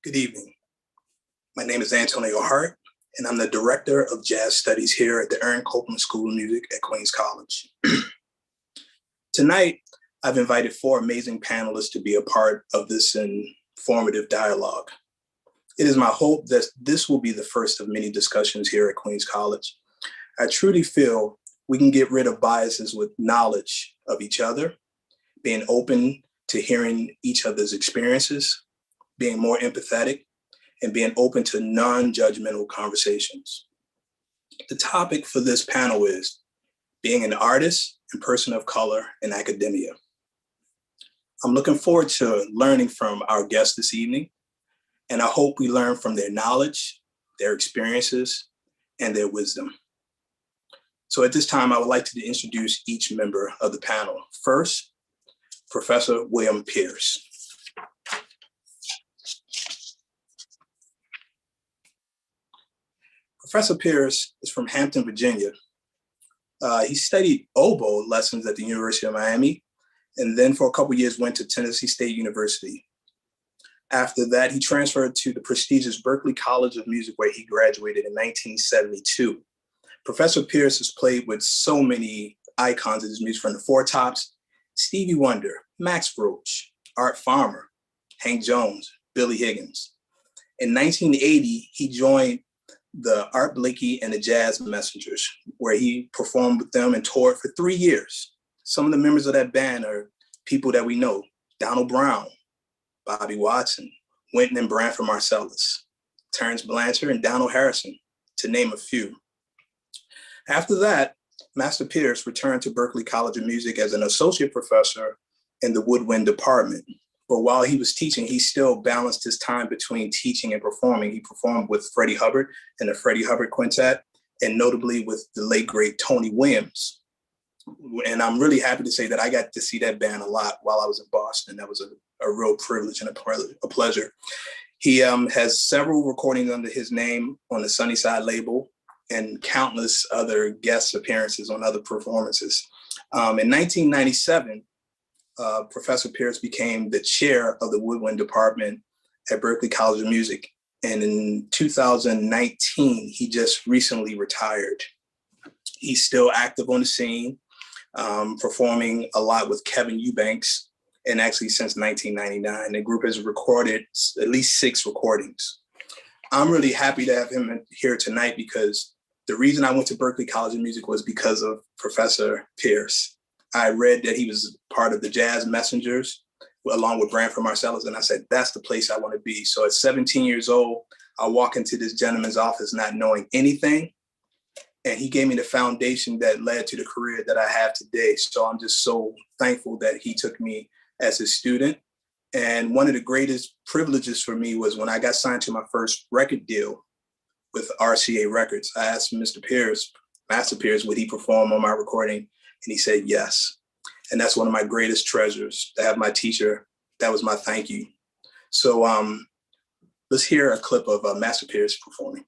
Good evening. My name is Antonio Hart, and I'm the Director of Jazz Studies here at the Copland School of Music at Queens College. Tonight, I've invited 4 amazing panelists to be a part of this informative dialogue. It is my hope that this will be the first of many discussions here at Queens College. I truly feel we can get rid of biases with knowledge of each other, being open to hearing each other's experiences, being more empathetic, and being open to non-judgmental conversations. The topic for this panel is being an artist and person of color in academia. I'm looking forward to learning from our guests this evening, and I hope we learn from their knowledge, their experiences, and their wisdom. So at this time, I would like to introduce each member of the panel. First, Professor William Pierce. Professor Pierce is from Hampton, Virginia. He studied oboe lessons at the University of Miami, and then for a couple of years went to Tennessee State University. After that, he transferred to the prestigious Berkeley College of Music, where he graduated in 1972. Professor Pierce has played with so many icons of his music, from the Four Tops, Stevie Wonder, Max Roach, Art Farmer, Hank Jones, Billy Higgins. In 1980, he joined the Art Blakey and the Jazz Messengers, where he performed with them and toured for 3 years. Some of the members of that band are people that we know: Donald Brown, Bobby Watson, Wynton and Branford Marsalis, Terrence Blanchard, and Donald Harrison, to name a few. After that, Master Pierce returned to Berklee College of Music as an associate professor in the woodwind department. But while he was teaching, he still balanced his time between teaching and performing. He performed with Freddie Hubbard and the Freddie Hubbard Quintet, and notably with the late, great Tony Williams. And I'm really happy to say that I got to see that band a lot while I was in Boston. That was a real privilege and a pleasure. He has several recordings under his name on the Sunnyside label and countless other guest appearances on other performances. In 1997, Professor Pierce became the chair of the woodwind department at Berklee College of Music. And in 2019, he just recently retired. He's still active on the scene, performing a lot with Kevin Eubanks, and actually since 1999. The group has recorded at least 6 recordings. I'm really happy to have him here tonight, because the reason I went to Berklee College of Music was because of Professor Pierce. I read that he was part of the Jazz Messengers along with Branford Marsalis, and I said, that's the place I want to be. So at 17 years old, I walk into this gentleman's office not knowing anything, and he gave me the foundation that led to the career that I have today. So I'm just so thankful that he took me as his student. And one of the greatest privileges for me was when I got signed to my first record deal with RCA Records. I asked Mr. Pierce, Master Pierce, would he perform on my recording? And he said, yes. And that's one of my greatest treasures, to have my teacher. That was my thank you. So let's hear a clip of Master Pierce performing.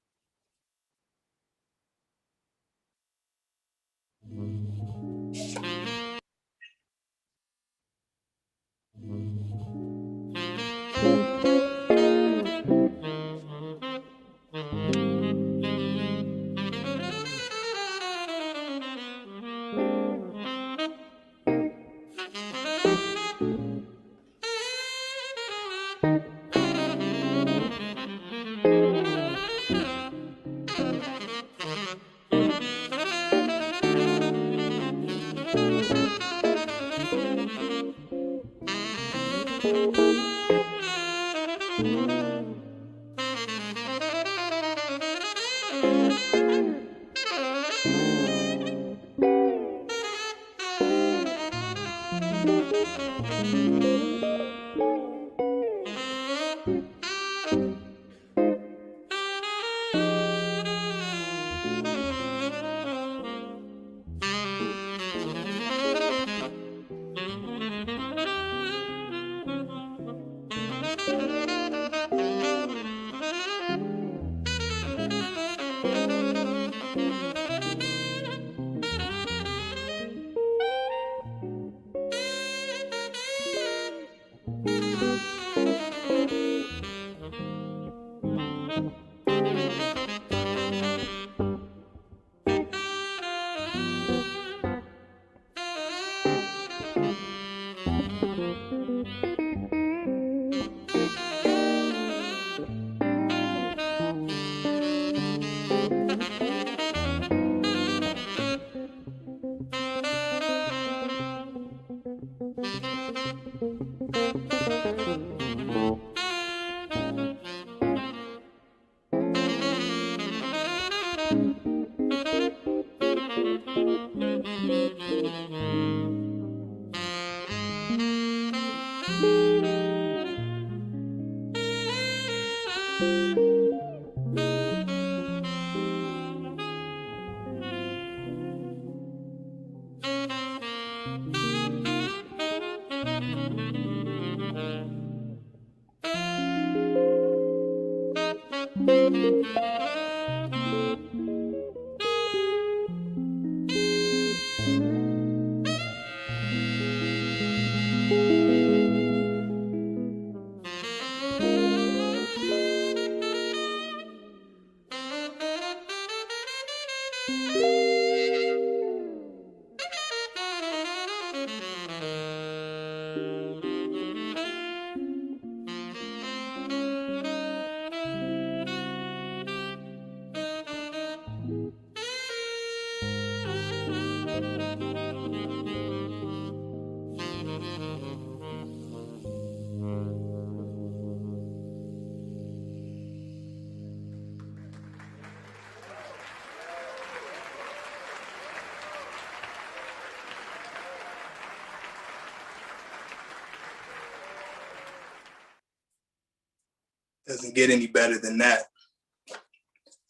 Doesn't get any better than that.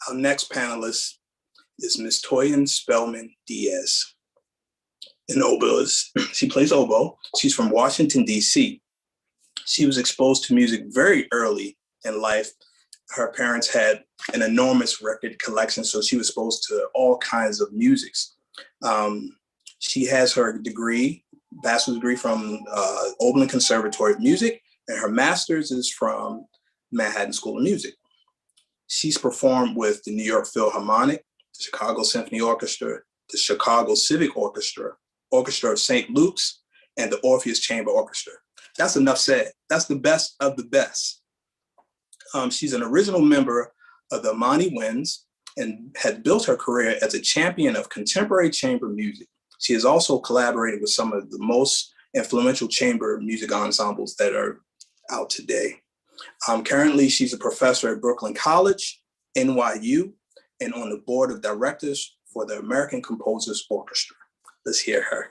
Our next panelist is Miss Toyin Spellman-Diaz, an oboist. She plays oboe. She's from Washington, D.C. She was exposed to music very early in life. Her parents had an enormous record collection, so she was exposed to all kinds of musics. She has her degree, bachelor's degree from Oberlin Conservatory of Music, and her master's is from Manhattan School of Music. She's performed with the New York Philharmonic, the Chicago Symphony Orchestra, the Chicago Civic Orchestra, Orchestra of St. Luke's, and the Orpheus Chamber Orchestra. That's enough said. That's the best of the best. She's an original member of the Imani Winds and had built her career as a champion of contemporary chamber music. She has also collaborated with some of the most influential chamber music ensembles that are out today. Currently, she's a professor at Brooklyn College, NYU, and on the board of directors for the American Composers Orchestra. Let's hear her.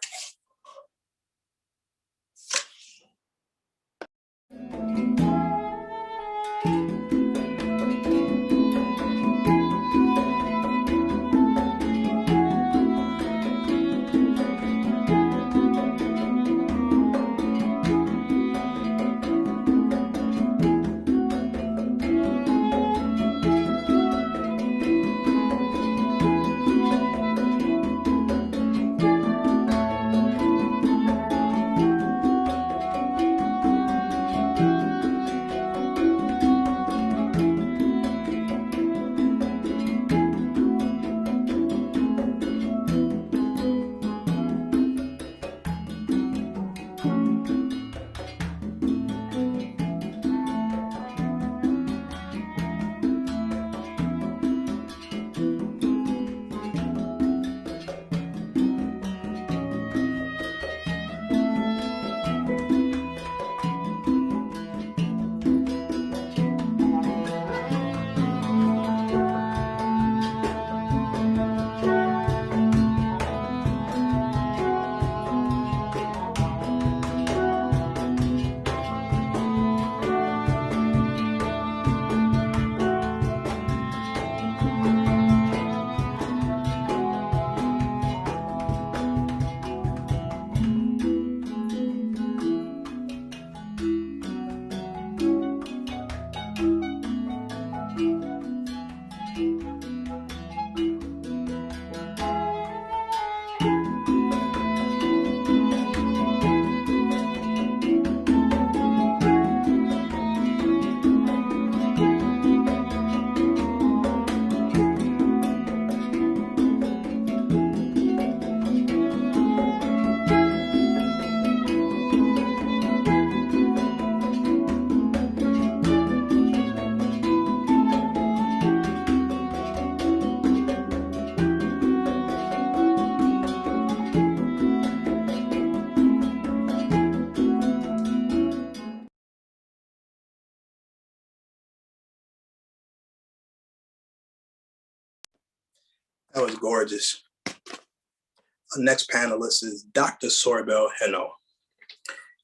That was gorgeous. Our next panelist is Dr. Sorbel Heno.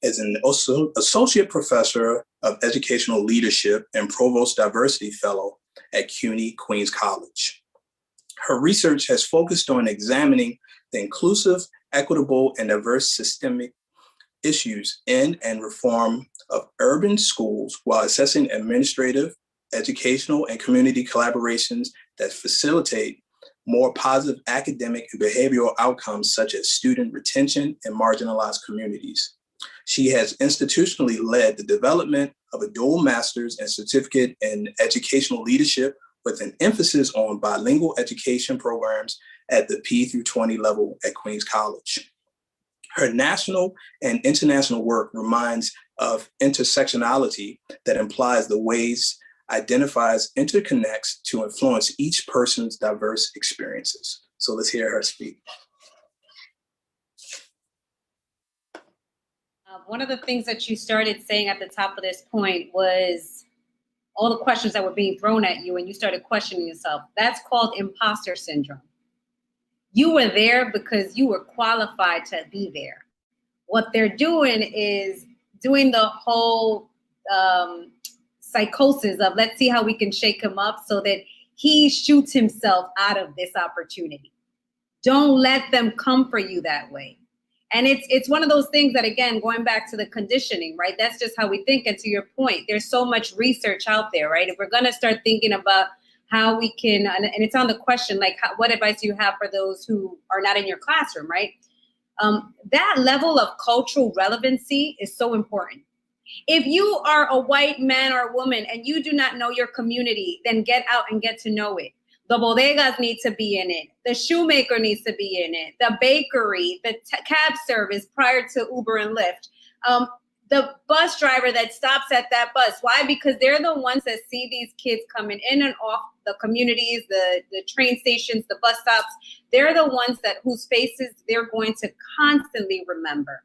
As an associate professor of educational leadership and provost diversity fellow at CUNY Queens College. Her research has focused on examining the inclusive, equitable, and diverse systemic issues in and reform of urban schools while assessing administrative, educational, and community collaborations that facilitate more positive academic and behavioral outcomes such as student retention in marginalized communities. She has institutionally led the development of a dual master's and certificate in educational leadership with an emphasis on bilingual education programs at the P through 20 level at Queens College. Her national and international work reminds of intersectionality that implies the ways identifies interconnects to influence each person's diverse experiences. So let's hear her speak. One of the things that you started saying at the top of this point was all the questions that were being thrown at you and you started questioning yourself. That's called imposter syndrome. You were there because you were qualified to be there. What they're doing is doing the whole psychosis of let's see how we can shake him up so that he shoots himself out of this opportunity. Don't let them come for you that way. And it's one of those things that, again, going back to the conditioning, right? That's just how we think. And to your point, there's so much research out there, right? If we're going to start thinking about how we can, and it's on the question, like, what advice do you have for those who are not in your classroom, right? That level of cultural relevancy is so important. If you are a white man or woman and you do not know your community, then get out and get to know it. The bodegas need to be in it. The shoemaker needs to be in it. The bakery, the cab service prior to Uber and Lyft. The bus driver that stops at that bus. Why? Because they're the ones that see these kids coming in and off the communities, the train stations, the bus stops. They're the ones that whose faces they're going to constantly remember.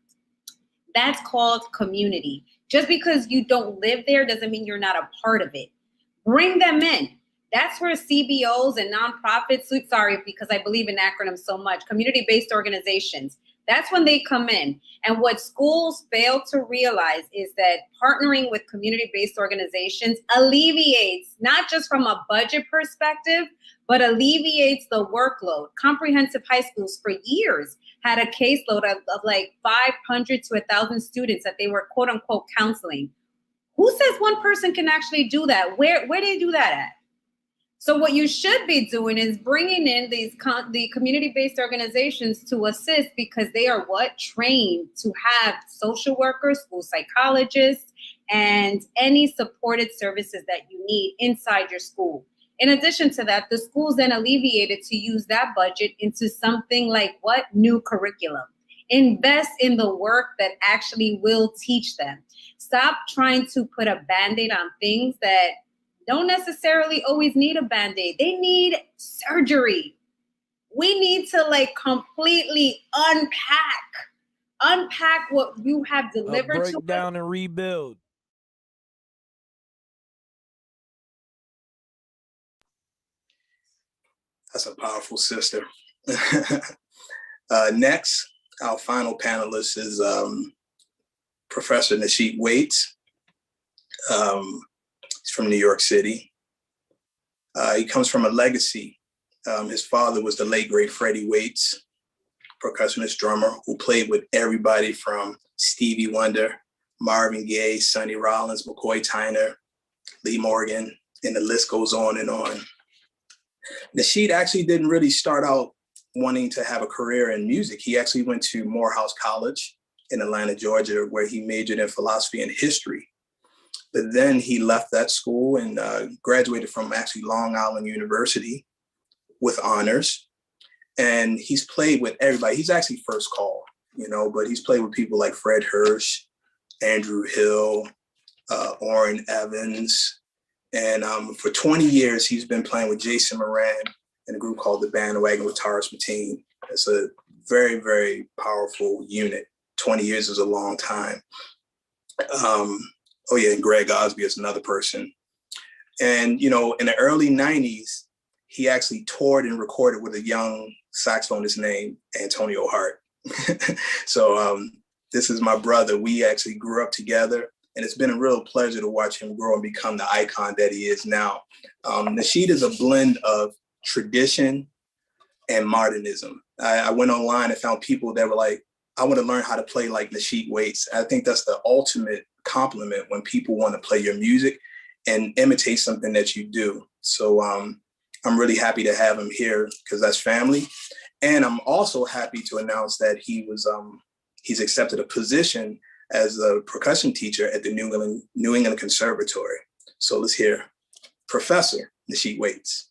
That's called community. Just because you don't live there doesn't mean you're not a part of it. Bring them in. That's where CBOs and nonprofits, sorry, because I believe in acronyms so much, community-based organizations, that's when they come in. And what schools fail to realize is that partnering with community-based organizations alleviates, not just from a budget perspective, but alleviates the workload. Comprehensive high schools for years had a caseload of like 500 to 1,000 students that they were quote unquote counseling. Who says one person can actually do that? Where do they do that at? So what you should be doing is bringing in the community-based organizations to assist because they are trained to have social workers, school psychologists, and any supported services that you need inside your school. In addition to that, the schools then alleviated to use that budget into something like new curriculum. Invest in the work that actually will teach them. Stop trying to put a Band-Aid on things that don't necessarily always need a Band-Aid. They need surgery. We need to completely unpack what you have delivered to us. Break down and rebuild. That's a powerful sister. Next, our final panelist is Professor Nasheet Waits. He's from New York City. He comes from a legacy. His father was the late, great Freddie Waits, percussionist drummer who played with everybody from Stevie Wonder, Marvin Gaye, Sonny Rollins, McCoy Tyner, Lee Morgan, and the list goes on and on. Nishit actually didn't really start out wanting to have a career in music. He actually went to Morehouse College in Atlanta, Georgia, where he majored in philosophy and history. But then he left that school and graduated from actually Long Island University with honors. And he's played with everybody. He's actually first call, but he's played with people like Fred Hirsch, Andrew Hill, Orrin Evans. And for 20 years, he's been playing with Jason Moran in a group called the Bandwagon with Taurus Mateen. It's a very, very powerful unit. 20 years is a long time. And Greg Osbie is another person. And, in the early 90s, he actually toured and recorded with a young saxophonist named Antonio Hart. So this is my brother. We actually grew up together, and it's been a real pleasure to watch him grow and become the icon that he is now. Nishit is a blend of tradition and modernism. I went online and found people that were like, I want to learn how to play like Nasheet Waits. I think that's the ultimate compliment when people want to play your music and imitate something that you do. So I'm really happy to have him here because that's family. And I'm also happy to announce that he's accepted a position as a percussion teacher at the New England Conservatory. So let's hear Professor Nasheet Waits.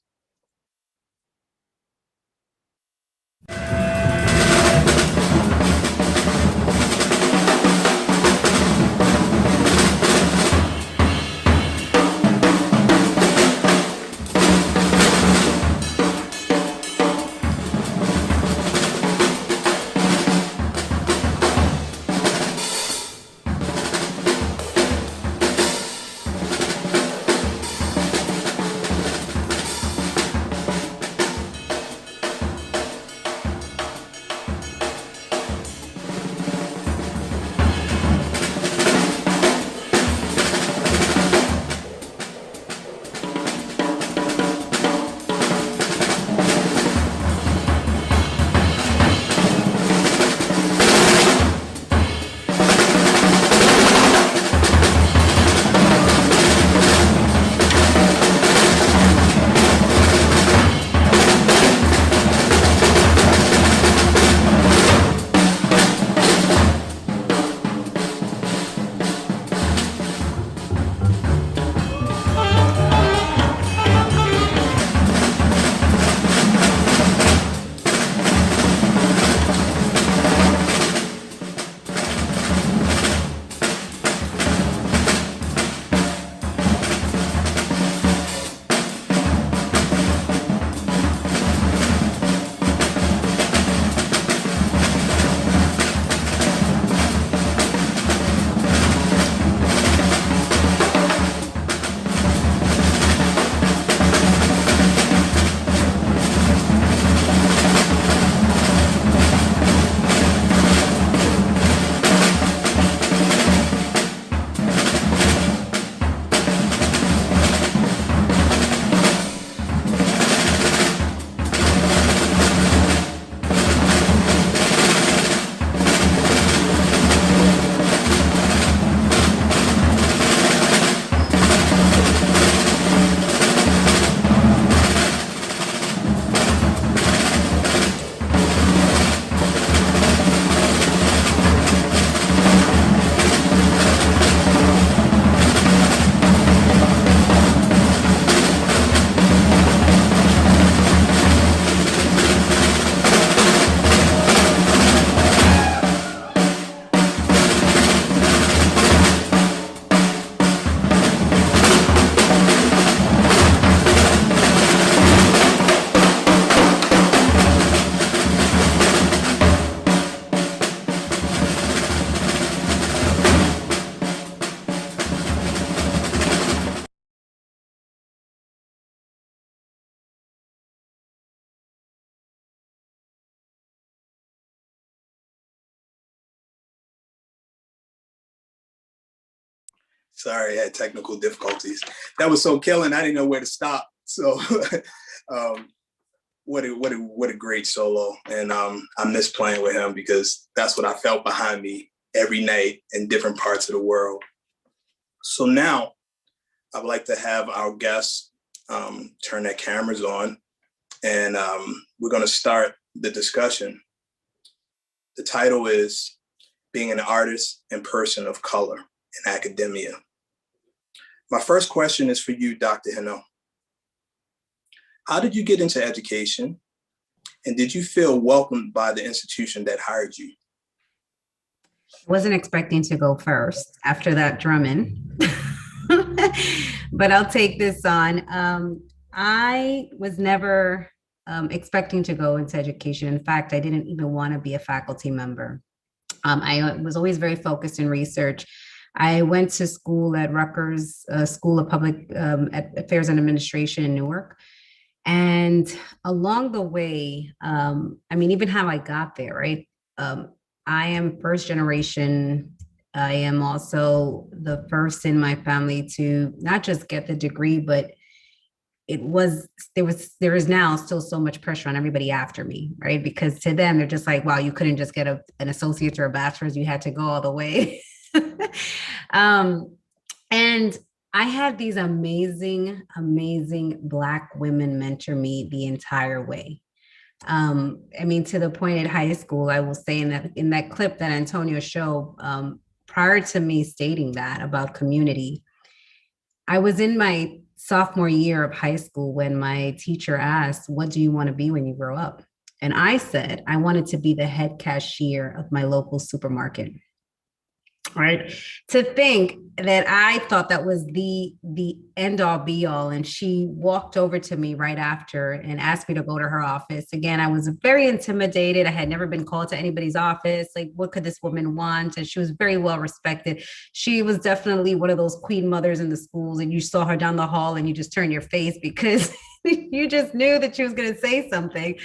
Sorry, I had technical difficulties. That was so killing. I didn't know where to stop. So what a great solo. And I miss playing with him because that's what I felt behind me every night in different parts of the world. So now I would like to have our guests turn their cameras on, and we're going to start the discussion. The title is Being an Artist and Person of Color in Academia. My first question is for you, Dr. Heno. How did you get into education? And did you feel welcomed by the institution that hired you? Wasn't expecting to go first after that drumming, but I'll take this on. I was never expecting to go into education. In fact, I didn't even want to be a faculty member. I was always very focused in research. I went to school at Rutgers School of Public Affairs and Administration in Newark. And along the way, I mean, even how I got there, right? I am first generation. I am also the first in my family to not just get the degree, but there is now still so much pressure on everybody after me, right? Because to them, they're just like, wow, you couldn't just get an associate's or a bachelor's, you had to go all the way. And I had these amazing, amazing Black women mentor me the entire way. I mean, to the point at high school, I will say in that clip that Antonio showed, prior to me stating that about community, I was in my sophomore year of high school when my teacher asked, "What do you want to be when you grow up?" And I said, I wanted to be the head cashier of my local supermarket. Right. To think that I thought that was the end all be all. And she walked over to me right after and asked me to go to her office. Again, I was very intimidated. I had never been called to anybody's office. Like, what could this woman want? And she was very well respected. She was definitely one of those queen mothers in the schools, and you saw her down the hall and you just turned your face because you just knew that she was going to say something.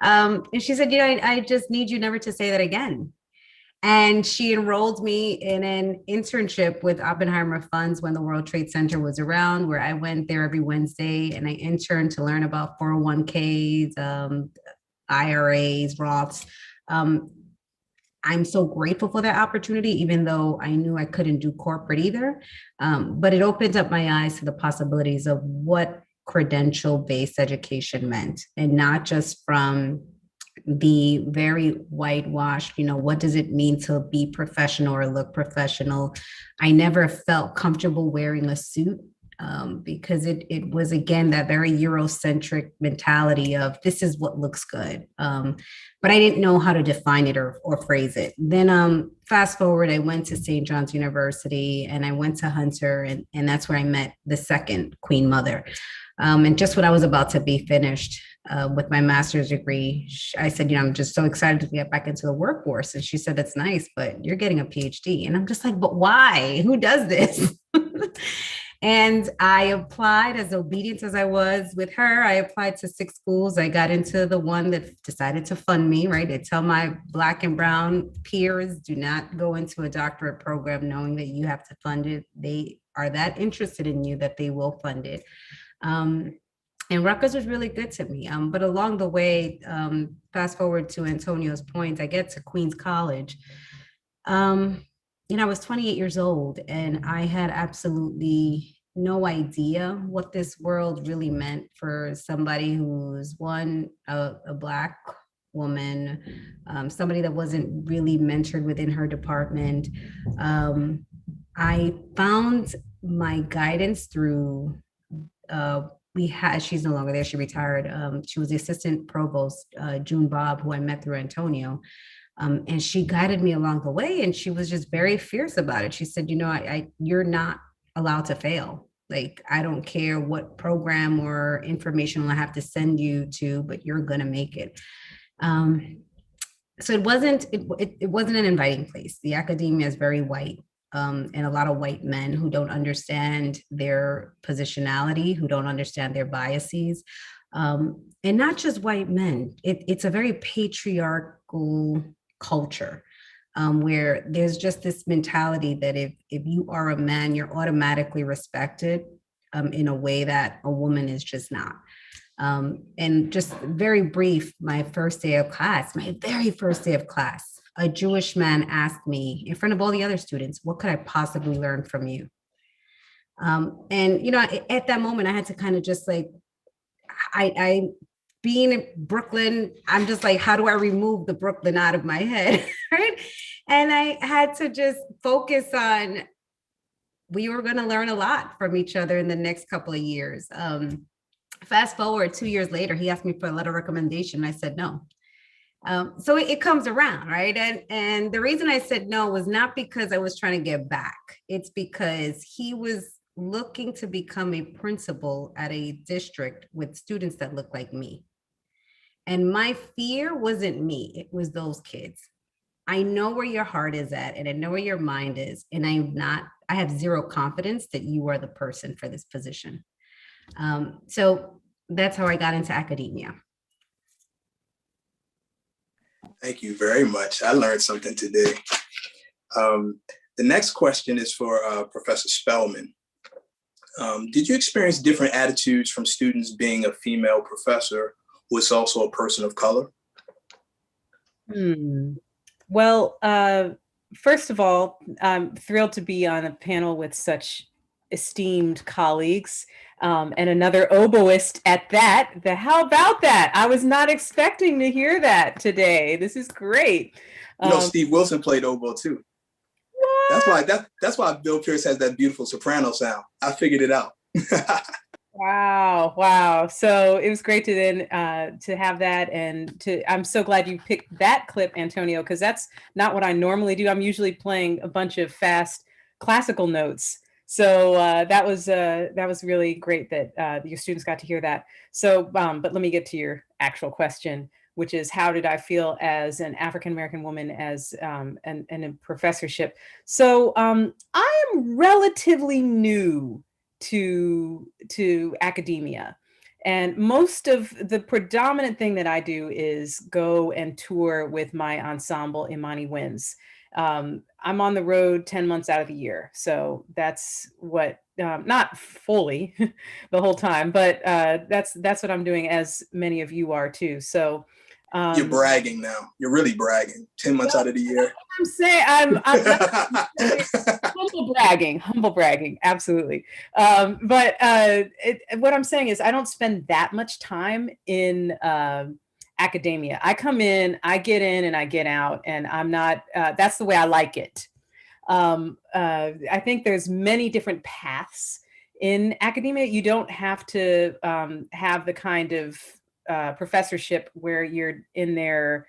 And she said, I just need you never to say that again. And she enrolled me in an internship with Oppenheimer Funds when the World Trade Center was around, where I went there every Wednesday and I interned to learn about 401ks, IRAs, Roths. I'm so grateful for that opportunity, even though I knew I couldn't do corporate either. But it opened up my eyes to the possibilities of what credential-based education meant, and not just from the very whitewashed, what does it mean to be professional or look professional? I never felt comfortable wearing a suit because it was, again, that very Eurocentric mentality of this is what looks good. But I didn't know how to define it or phrase it. Then fast forward, I went to St. John's University and I went to Hunter, and that's where I met the second Queen Mother. And just when I was about to be finished with my master's degree, I said, I'm just so excited to get back into the workforce. And she said, that's nice, but you're getting a PhD. And I'm just like, but why? Who does this? And I applied, as obedient as I was with her. I applied to 6 schools. I got into the one that decided to fund me, right? They tell my Black and brown peers, do not go into a doctorate program knowing that you have to fund it. They are that interested in you that they will fund it. And Rutgers was really good to me. But along the way, fast forward to Antonio's point, I get to Queens College. I was 28 years old and I had absolutely no idea what this world really meant for somebody who's a Black woman, somebody that wasn't really mentored within her department. I found my guidance through she's no longer there, she retired. She was the assistant provost, June Bob, who I met through Antonio. And she guided me along the way, and she was just very fierce about it. She said, you're not allowed to fail. Like, I don't care what program or information I have to send you to, but you're going to make it. So it wasn't an inviting place. The academia is very white. And a lot of white men who don't understand their positionality, who don't understand their biases. And not just white men. It's a very patriarchal culture where there's just this mentality that if you are a man, you're automatically respected in a way that a woman is just not. And just very brief, my very first day of class, a Jewish man asked me in front of all the other students, what could I possibly learn from you? And, at that moment, I had to kind of just like, I being in Brooklyn, I'm just like, how do I remove the Brooklyn out of my head? Right. And I had to just focus on, we were going to learn a lot from each other in the next couple of years. Fast forward 2 years later, he asked me for a letter of recommendation. I said no. So it comes around, right? And the reason I said no was not because I was trying to get back. It's because he was looking to become a principal at a district with students that look like me. And my fear wasn't me, it was those kids. I know where your heart is at, and I know where your mind is. And I have zero confidence that you are the person for this position. So that's how I got into academia. Thank you very much. I learned something today. The next question is for Professor Spellman. Did you experience different attitudes from students being a female professor who is also a person of color? Well, first of all, I'm thrilled to be on a panel with such esteemed colleagues, and another oboist at that. How about that? I was not expecting to hear that today. This is great. Steve Wilson played oboe too. That's why Bill Pierce has that beautiful soprano sound. I figured it out. Wow. So it was great to then to have that, and I'm so glad you picked that clip, Antonio, because that's not what I normally do. I'm usually playing a bunch of fast classical notes. So that was really great that your students got to hear that. So, but let me get to your actual question, which is, how did I feel as an African-American woman as in a professorship? So I am relatively new to academia. And most of the predominant thing that I do is go and tour with my ensemble, Imani Winds. I'm on the road 10 months out of the year. So that's what, not fully the whole time, but that's what I'm doing, as many of you are too. So you're bragging now. You're really bragging. 10 months out of the year. I'm saying I'm humble bragging, absolutely. But what I'm saying is, I don't spend that much time in academia. I come in, I get in, and I get out, and I'm not. That's the way I like it. I think there's many different paths in academia. You don't have to have the kind of professorship where you're in there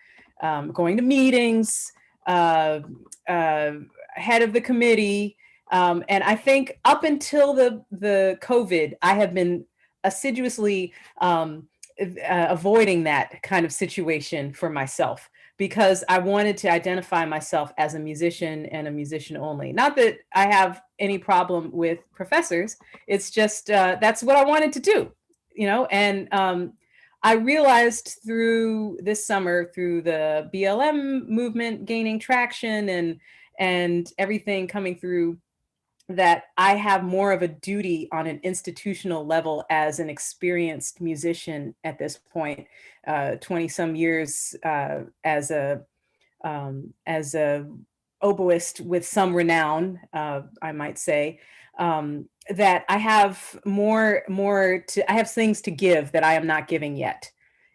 going to meetings, head of the committee. And I think up until the COVID, I have been assiduously avoiding that kind of situation for myself, because I wanted to identify myself as a musician and a musician only. Not that I have any problem with professors. It's just that's what I wanted to do, and I realized through this summer, through the BLM movement gaining traction and everything coming through, that I have more of a duty on an institutional level as an experienced musician at this point, 20 some years as a oboist with some renown, I might say, that I have I have things to give that I am not giving yet.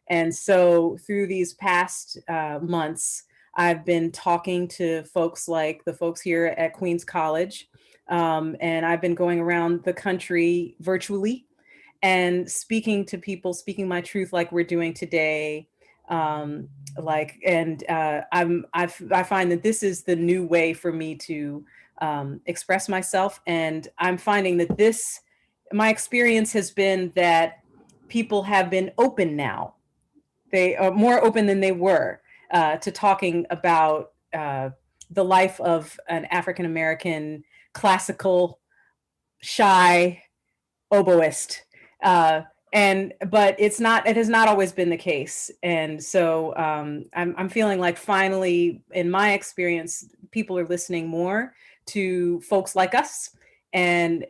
And so through these past months, I've been talking to folks like the folks here at Queens College, and I've been going around the country virtually and speaking to people, speaking my truth like we're doing today. I find that this is the new way for me to express myself. And I'm finding that my experience has been that people have been open now. They are more open than they were to talking about the life of an African-American classical shy oboist. But it has not always been the case. And so I'm feeling like finally, in my experience, people are listening more to folks like us. And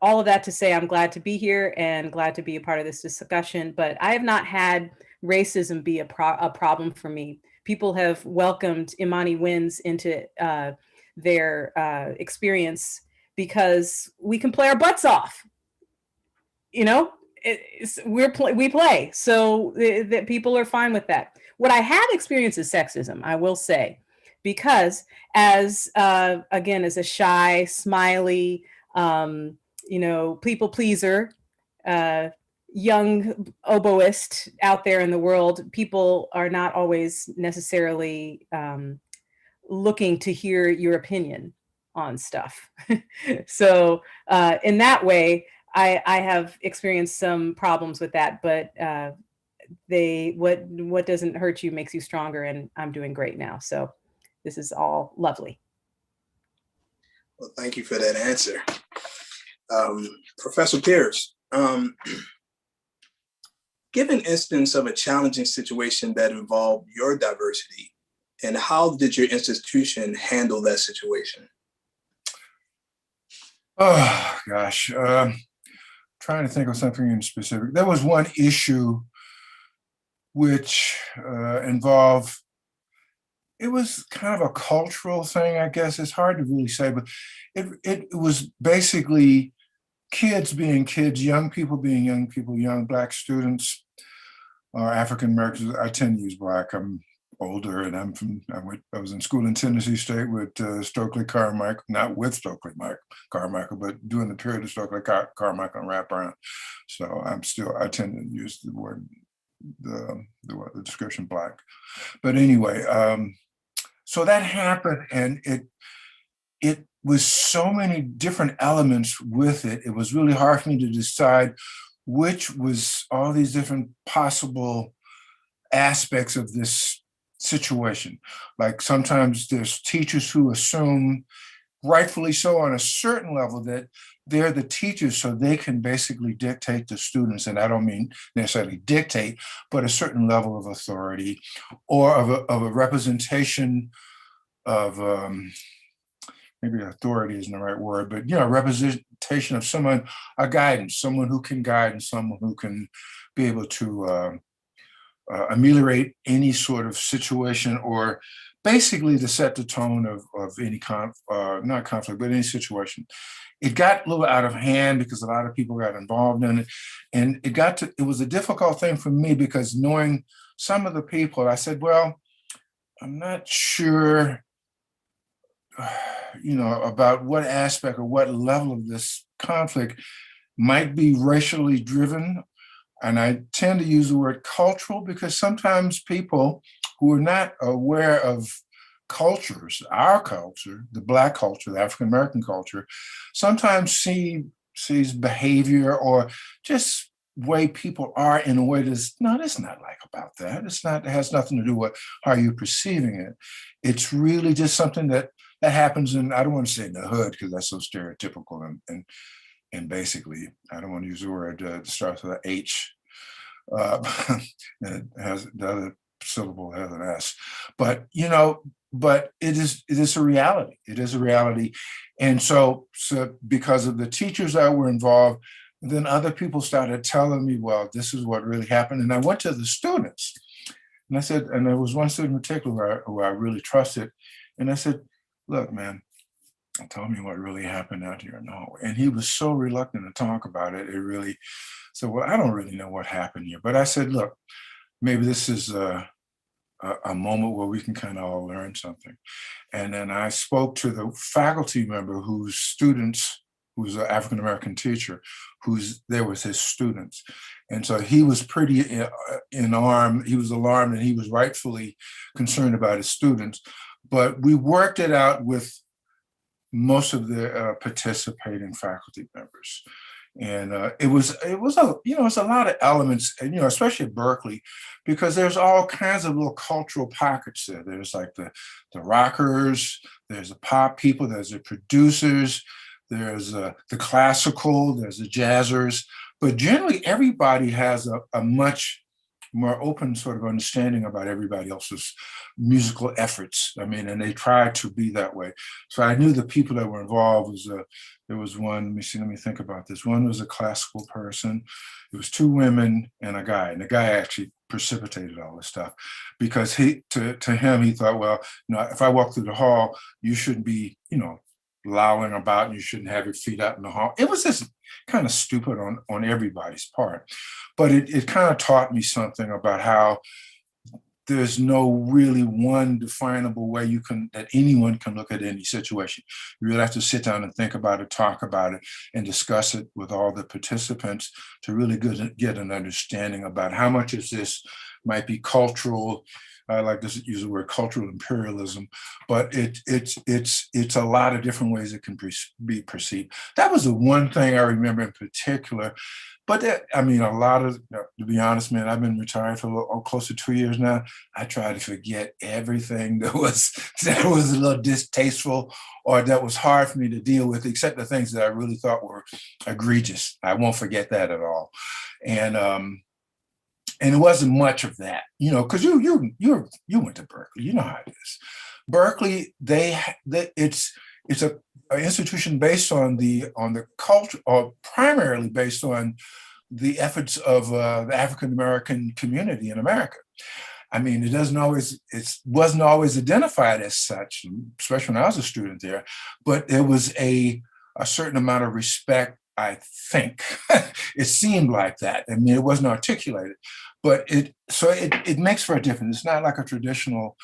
all of that to say, I'm glad to be here and glad to be a part of this discussion. But I have not had racism be a problem for me. People have welcomed Imani Winds into their experience because we can play our butts off. We play, so that people are fine with that. What I have experienced is sexism, I will say, because as a shy, smiley, people pleaser, young oboist out there in the world, people are not always necessarily looking to hear your opinion on stuff. So in that way, I have experienced some problems with that, but what doesn't hurt you makes you stronger, and I'm doing great now. So this is all lovely. Well, thank you for that answer. Professor Pierce, Give an instance of a challenging situation that involved your diversity, and how did your institution handle that situation? Oh, gosh. Trying to think of something in specific. There was one issue which involved, it was kind of a cultural thing, I guess. It's hard to really say, but it was basically kids being kids, young people being young people, young Black students or African Americans. I tend to use Black. I'm older, and I was in school in Tennessee State with Stokely Carmichael, not with Stokely Carmichael, but during the period of Stokely Carmichael and wraparound. So I tend to use the word, the description Black. But anyway, so that happened, and it was so many different elements with it. It was really hard for me to decide which was all these different possible aspects of this situation. Like sometimes there's teachers who assume, rightfully so on a certain level, that they're the teachers so they can basically dictate to students. And I don't mean necessarily dictate, but a certain level of authority or of a representation of, maybe authority isn't the right word, but representation of someone, a guidance, someone who can guide and someone who can be able to ameliorate any sort of situation, or basically to set the tone of any not conflict, but any situation. It got a little out of hand because a lot of people got involved in it. And it was a difficult thing for me because knowing some of the people, I said, well, I'm not sure, about what aspect or what level of this conflict might be racially driven. And I tend to use the word cultural because sometimes people who are not aware of cultures, our culture, the Black culture, the African-American culture, sometimes sees behavior or just way people are in a way that's not like about that. It has nothing to do with how you're perceiving it. It's really just something that happens in, I don't want to say in the hood because that's so stereotypical, and basically, I don't want to use the word that starts with an H. It has the other syllable has an S, but it is a reality. It is a reality, and so because of the teachers that were involved, then other people started telling me, well, this is what really happened, and I went to the students, and I said, and there was one student in particular who I really trusted, and I said, look, man, tell me what really happened out here in Norway. And he was so reluctant to talk about it. It really said, well, I don't really know what happened here. But I said, look, maybe this is a moment where we can kind of all learn something. And then I spoke to the faculty member who's an African-American teacher, who's there with his students. And so he was pretty alarmed. He was alarmed, and he was rightfully concerned about his students. But we worked it out with most of the participating faculty members. And it was a lot of elements, and especially at Berkeley, because there's all kinds of little cultural pockets there. There's like the rockers, there's the pop people, there's the producers, there's the classical, there's the jazzers. But generally, everybody has a much more open sort of understanding about everybody else's musical efforts. I mean, and they try to be that way. So I knew the people that were involved there was one, let me think about this. One was a classical person. It was two women and a guy. And the guy actually precipitated all this stuff because to him, he thought, well, if I walk through the hall, you shouldn't be, lolling about, and you shouldn't have your feet out in the hall. It was just kind of stupid on everybody's part. But it kind of taught me something about how there's no really one definable way that anyone can look at any situation. You really have to sit down and think about it, talk about it, and discuss it with all the participants to really get an understanding about how much of this might be cultural. I like to use the word cultural imperialism, but it's a lot of different ways it can be perceived. That was the one thing I remember in particular. But a lot of, to be honest, man, I've been retired for close to 2 years now. I try to forget everything that was a little distasteful or that was hard for me to deal with, except the things that I really thought were egregious. I won't forget that at all. And And it wasn't much of that, you know, because you went to Berkeley, you know how it is. Berkeley, it's an institution based on the culture, or primarily based on the efforts of the African American community in America. I mean, it wasn't always identified as such, especially when I was a student there, but there was a certain amount of respect, I think. It seemed like that. I mean, it wasn't articulated, but it makes for a difference. It's not like a traditional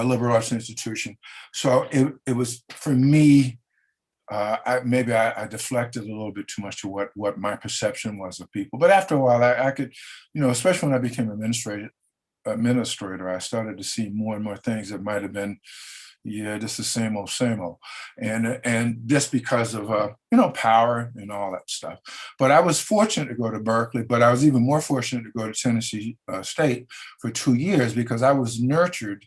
liberal arts institution. So it was, for me, maybe I deflected a little bit too much to what my perception was of people. But after a while, I could, you know, especially when I became administrator, I started to see more and more things that might have been, yeah, just the same old, and just because of you know, power and all that stuff. But I was fortunate to go to Berkeley, but I was even more fortunate to go to Tennessee State for 2 years, because I was nurtured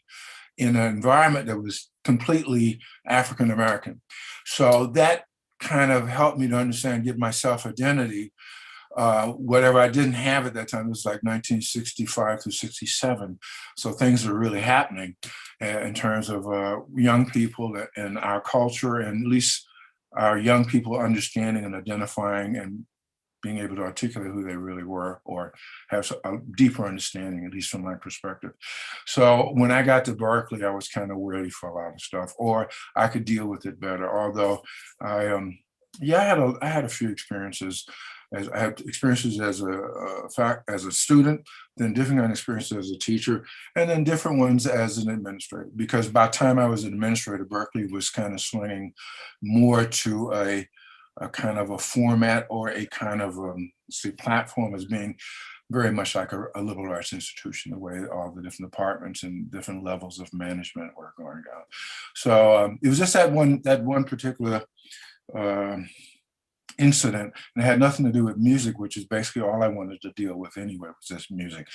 in an environment that was completely African American. So that kind of helped me to understand, give myself identity. Whatever I didn't have at that time, it was like 1965 through 67. So things are really happening in terms of young people and our culture, and at least our young people understanding and identifying and being able to articulate who they really were, or have a deeper understanding, at least from my perspective. So when I got to Berkeley, I was kind of ready for a lot of stuff, or I could deal with it better. Although I had a few experiences. I had experiences as a student, then different kind of experiences as a teacher, and then different ones as an administrator. Because by the time I was an administrator, Berkeley was kind of swinging more to a kind of a format, or a kind of platform, as being very much like a liberal arts institution, the way all the different departments and different levels of management were going down. So it was just that one particular incident, and it had nothing to do with music, which is basically all I wanted to deal with anyway, was just music.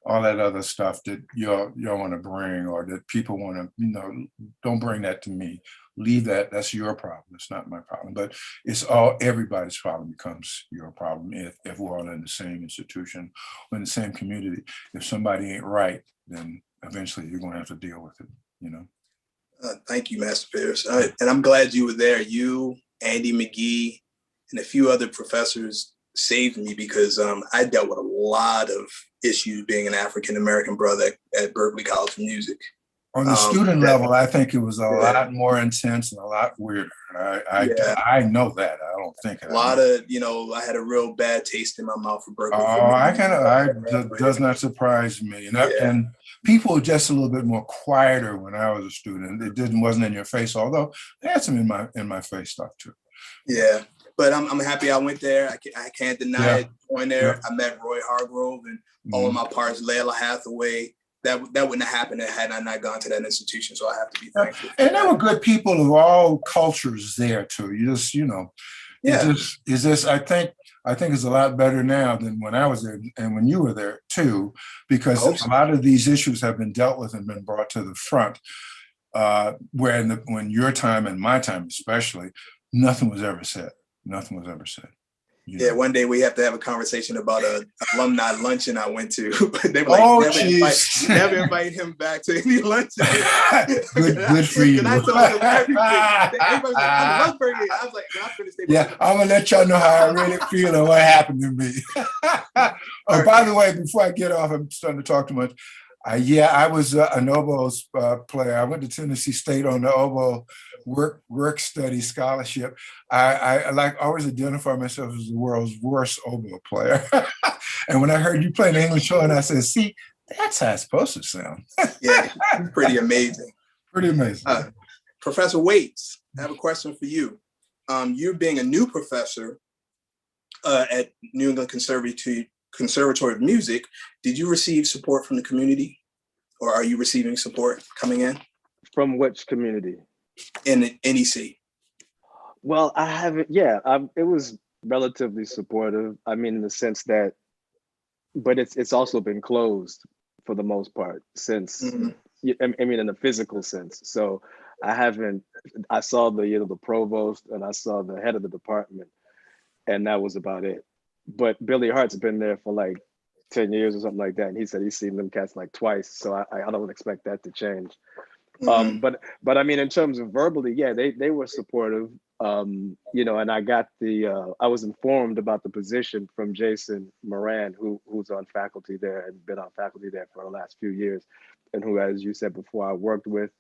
All that other stuff that y'all want to bring, or that people want to, you know, don't bring that to me. Leave that. That's your problem. It's not my problem. But it's everybody's problem becomes your problem if we're all in the same institution or in the same community. If somebody ain't right, then eventually you're going to have to deal with it, you know. Thank you, Master Pierce. And I'm glad you were there. You, Andy McGee, and a few other professors saved me, because I dealt with a lot of issues being an African-American brother at Berklee College of Music. On the student level, I think it was a lot more intense and a lot weirder. I know that. I don't think it. A lot of, you know, I had a real bad taste in my mouth for Berkeley. Does not surprise me. And people were just a little bit more quieter when I was a student. It wasn't in your face, although they had some in my face stuff too. Yeah. But I'm happy I went there. I can't deny it. Going there, I met Roy Hargrove and all of my parts, Layla Hathaway. That wouldn't have happened had I not gone to that institution. So I have to be thankful. And there were good people of all cultures there too. You just, you know, it's just I think it's a lot better now than when I was there and when you were there too, because a lot of these issues have been dealt with and been brought to the front. When your time and my time especially, nothing was ever said. Nothing was ever said. Yeah, one day we have to have a conversation about an alumni luncheon I went to. They were like, never invite him back to any luncheon. good for you. I told them everything. Everybody was like, I love Berkeley. I was like, I'm going to stay. Yeah, I'm going to let y'all know how I really feel and what happened to me. By the way, before I get off, I'm starting to talk too much. I was an oboe player. I went to Tennessee State on the oboe work study scholarship. I always identify myself as the world's worst oboe player. And when I heard you play the English horn, I said, see, that's how it's supposed to sound. Yeah, pretty amazing. Pretty amazing. Professor Waits, I have a question for you. You being a new professor at New England Conservatory of Music, did you receive support from the community, or are you receiving support coming in? From which community? In the NEC. Well, I haven't. Yeah, it was relatively supportive. I mean, in the sense that, but it's also been closed for the most part since. I mean, in a physical sense. So I haven't. I saw the provost and I saw the head of the department, and that was about it. But Billy Hart's been there for like 10 years or something like that. And he said he's seen them cats like twice. So I don't expect that to change. But I mean, in terms of verbally, yeah, they were supportive. You know, and I got I was informed about the position from Jason Moran, who's on faculty there and been on faculty there for the last few years, and who, as you said before, I worked with.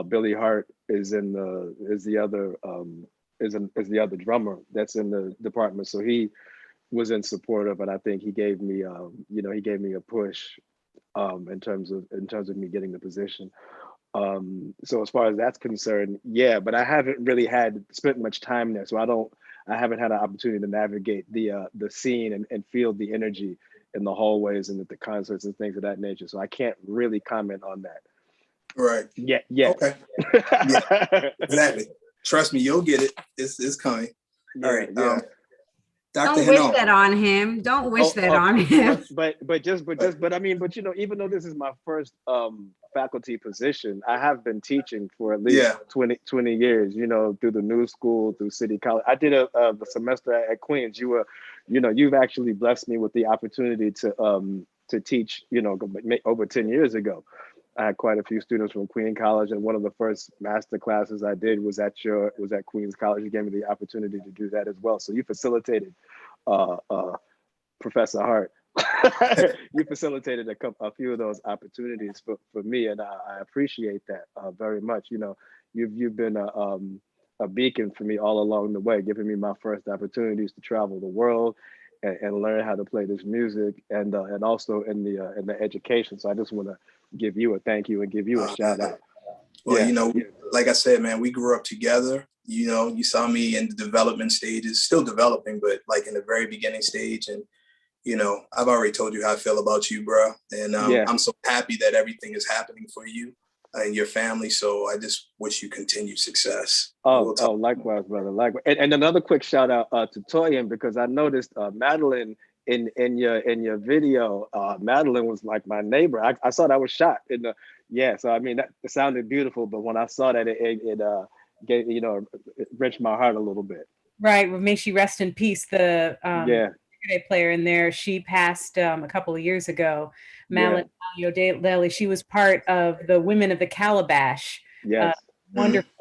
Billy Hart is the other drummer that's in the department. So he was in support of it. I think he gave me, he gave me a push in terms of me getting the position. So as far as that's concerned, yeah, but I haven't really spent much time there. So I haven't had an opportunity to navigate the scene and feel the energy in the hallways and at the concerts and things of that nature. So I can't really comment on that. Right. Yeah. Okay. Yeah, exactly. Trust me, you'll get it. It's coming. Yeah, All right. yeah. Dr. Don't wish Heno. that on him. Don't wish that on him. But I mean, you know, even though this is my first faculty position, I have been teaching for at least 20 years, you know, through the new school, through City College. I did the semester at Queens. You've actually blessed me with the opportunity to teach, you know, over 10 years ago. I had quite a few students from Queen College, and one of the first master classes I did was at Queens College. You gave me the opportunity to do that as well. So you facilitated, Professor Hart. You facilitated a few of those opportunities for me, and I appreciate that very much. You know, you've been a beacon for me all along the way, giving me my first opportunities to travel the world and learn how to play this music, and also in the education. So I just want to give you a thank you and give you a shout out. Well, you know, like I said, man, we grew up together. You know, you saw me in the development stages, still developing, but like in the very beginning stage. And, you know, I've already told you how I feel about you, bro. And I'm so happy that everything is happening for you and your family. So I just wish you continued success. Likewise, brother. Likewise. And another quick shout out to Toyin, because I noticed Madeline in your video, Madeline was like my neighbor. I saw that was shot in the, so I mean, that it sounded beautiful, but when I saw that, it gave, you know, it wrenched my heart a little bit. Right. Well, may she rest in peace. The player in there, she passed a couple of years ago. Madeline Daly, she was part of the Women of the Calabash. Yes. Wonderful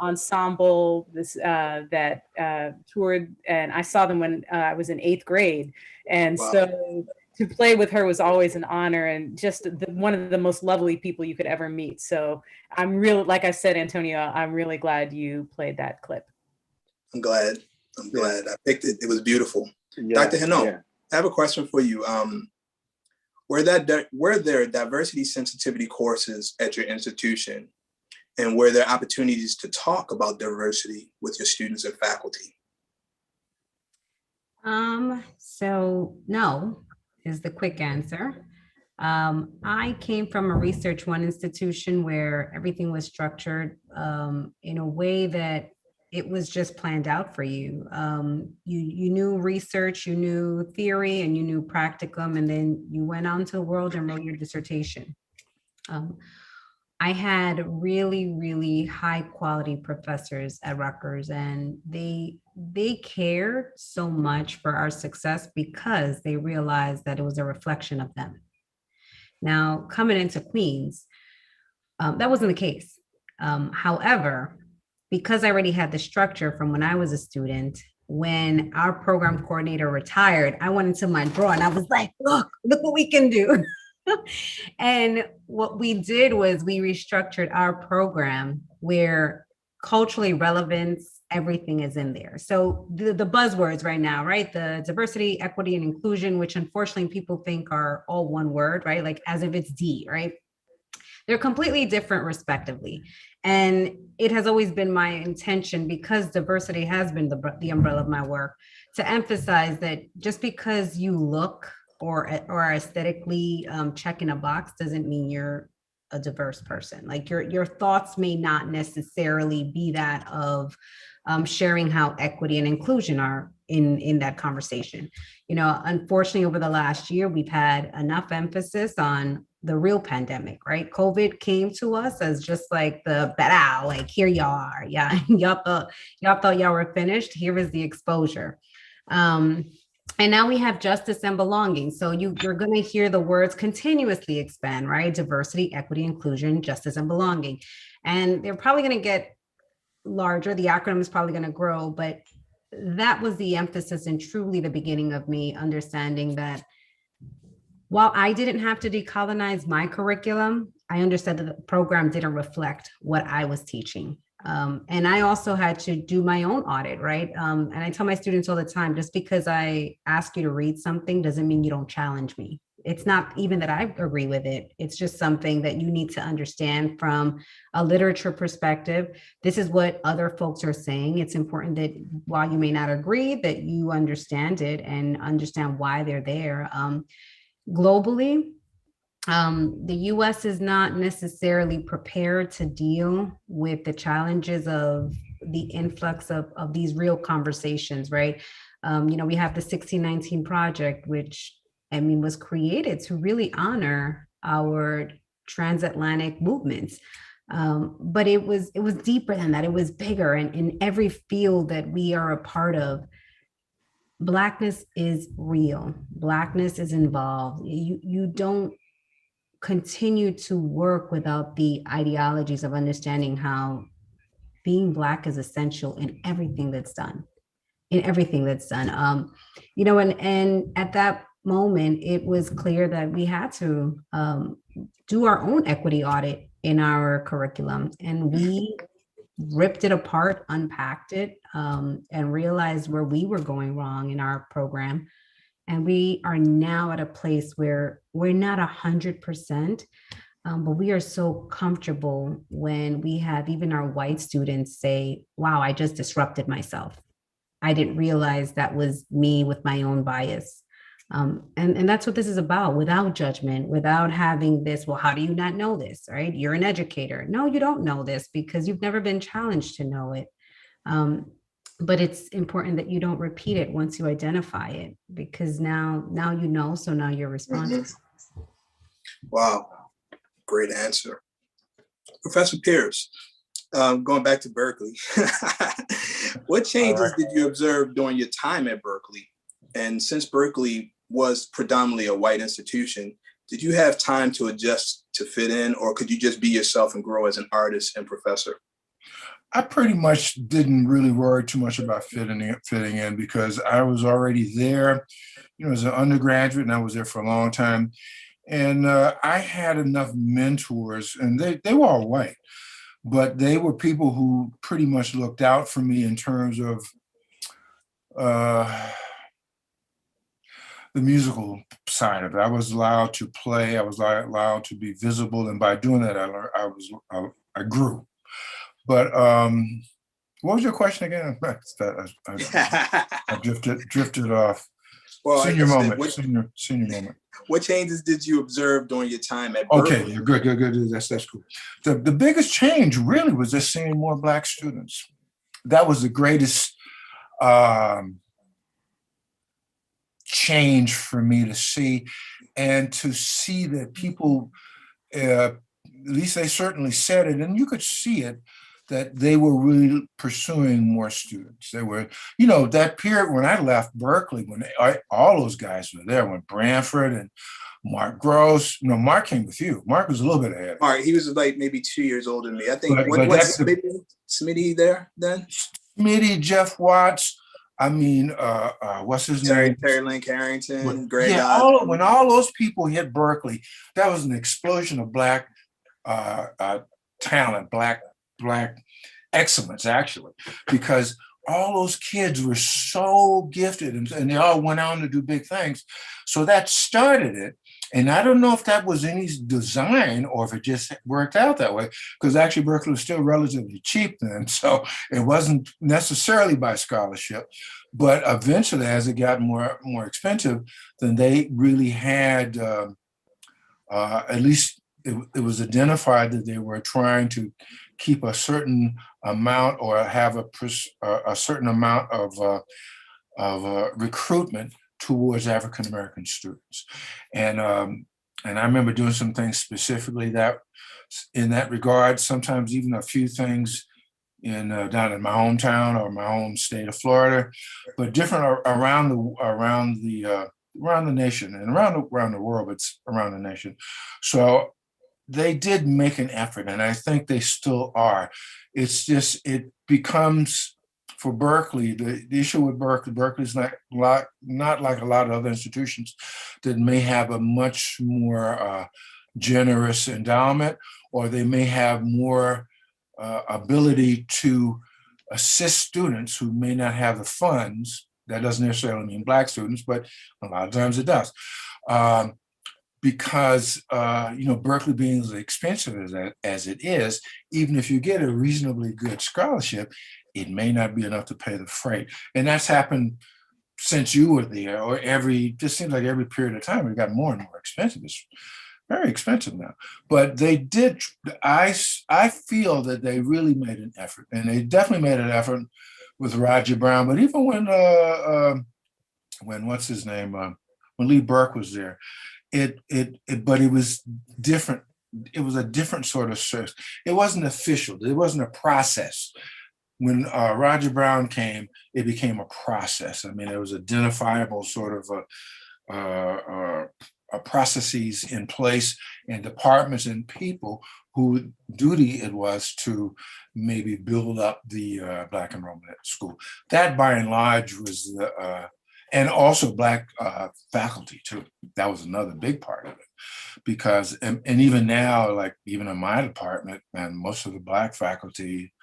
ensemble that toured, and I saw them when I was in 8th grade, and so to play with her was always an honor, and just one of the most lovely people you could ever meet. So I'm really, like I said, Antonio, I'm really glad you played that clip. I'm glad I picked it. It was beautiful. Dr. Heno, I have a question for you. Were there diversity sensitivity courses at your institution? And were there opportunities to talk about diversity with your students and faculty? So no is the quick answer. I came from a Research One institution where everything was structured in a way that it was just planned out for you. You knew research, you knew theory, and you knew practicum, and then you went out into the world and wrote your dissertation. I had really, really high quality professors at Rutgers, and they cared so much for our success because they realized that it was a reflection of them. Now, coming into Queens, that wasn't the case. However, because I already had the structure from when I was a student, when our program coordinator retired, I went into my drawer and I was like, look what we can do. And what we did was we restructured our program where culturally relevance, everything is in there. So the buzzwords right now, right? The diversity, equity, and inclusion, which unfortunately people think are all one word, right? Like as if it's D, right? They're completely different respectively. And it has always been my intention, because diversity has been the umbrella of my work, to emphasize that just because you look or are aesthetically checking a box doesn't mean you're a diverse person. Like your thoughts may not necessarily be that of sharing how equity and inclusion are in that conversation. You know, unfortunately, over the last year, we've had enough emphasis on the real pandemic, right? COVID came to us as just like like here y'all are. Yeah, y'all thought y'all were finished. Here is the exposure. And now we have justice and belonging. So you're going to hear the words continuously expand, right? Diversity, equity, inclusion, justice, and belonging. And they're probably going to get larger. The acronym is probably going to grow, but that was the emphasis and truly the beginning of me understanding that while I didn't have to decolonize my curriculum, I understood that the program didn't reflect what I was teaching. And I also had to do my own audit, right? And I tell my students all the time, just because I ask you to read something doesn't mean you don't challenge me. It's not even that I agree with it. It's just something that you need to understand from a literature perspective. This is what other folks are saying. It's important that while you may not agree, that you understand it and understand why they're there. Globally, the US is not necessarily prepared to deal with the challenges of the influx of these real conversations, right? We have the 1619 Project, which was created to really honor our transatlantic movements. But it was deeper than that. It was bigger. And in every field that we are a part of, Blackness is real. Blackness is involved. You don't continue to work without the ideologies of understanding how being Black is essential in everything that's done. And at that moment, it was clear that we had to do our own equity audit in our curriculum, and we ripped it apart, unpacked it, and realized where we were going wrong in our program. And we are now at a place where we're not 100%, but we are so comfortable when we have even our white students say, wow, I just disrupted myself. I didn't realize that was me with my own bias. And that's what this is about, without judgment, without having this, well, how do you not know this, right? You're an educator. No, you don't know this because you've never been challenged to know it. But it's important that you don't repeat it once you identify it, because now you know, so now you're responsible. Mm-hmm. Wow, great answer. Professor Pierce, going back to Berkeley, what changes did you observe during your time at Berkeley? And since Berkeley was predominantly a white institution, did you have time to adjust to fit in, or could you just be yourself and grow as an artist and professor? I pretty much didn't really worry too much about fitting in because I was already there, as an undergraduate, and I was there for a long time. And I had enough mentors, and they were all white, but they were people who pretty much looked out for me in terms of the musical side of it. I was allowed to play. I was allowed to be visible, and by doing that, I grew. But what was your question again? I drifted off. Well, senior moment. What changes did you observe during your time at Berkeley? Okay, good. That's cool. The biggest change really was just seeing more Black students. That was the greatest change for me to see, and to see that people, at least they certainly said it, and you could see it, that they were really pursuing more students. They were, that period when I left Berkeley, when all those guys were there, when Branford and Mark Gross, Mark came with you. Mark was a little bit ahead. Mark, he was like maybe 2 years older than me. I think, what's Smitty there then? Smitty, Jeff Watts, what's his name? Terry Link Harrington, Greg. Yeah, when all those people hit Berkeley, that was an explosion of Black talent, Black excellence, actually, because all those kids were so gifted and they all went on to do big things. So that started it. And I don't know if that was any design or if it just worked out that way, because actually Berkeley was still relatively cheap then. So it wasn't necessarily by scholarship, but eventually as it got more expensive, then they really had, at least it was identified that they were trying to keep a certain amount or have a certain amount of recruitment towards African-American students. And I remember doing some things specifically that in that regard, sometimes even a few things, down in my hometown or my home state of Florida, but different around the nation and around the world, but it's around the nation. So they did make an effort, and I think they still are. It's just, it becomes, for Berkeley, the issue with Berkeley's not like a lot of other institutions that may have a much more generous endowment, or they may have more ability to assist students who may not have the funds. That doesn't necessarily mean Black students, but a lot of times it does. Because Berkeley being as expensive as it is, even if you get a reasonably good scholarship, it may not be enough to pay the freight. And that's happened since you were there, or just seems like every period of time it got more and more expensive. It's very expensive now. But they did, I feel that they really made an effort, and they definitely made an effort with Roger Brown. But even when what's his name, when Lee Burke was there, but it was different. It was a different sort of search. It wasn't official. It wasn't a process. When Roger Brown came, it became a process. I mean, it was identifiable sort of processes in place, and departments and people whose duty it was to maybe build up the Black enrollment at school. That, by and large, was and also Black faculty too. That was another big part of it, because and even now, like even in my department, man, most of the Black faculty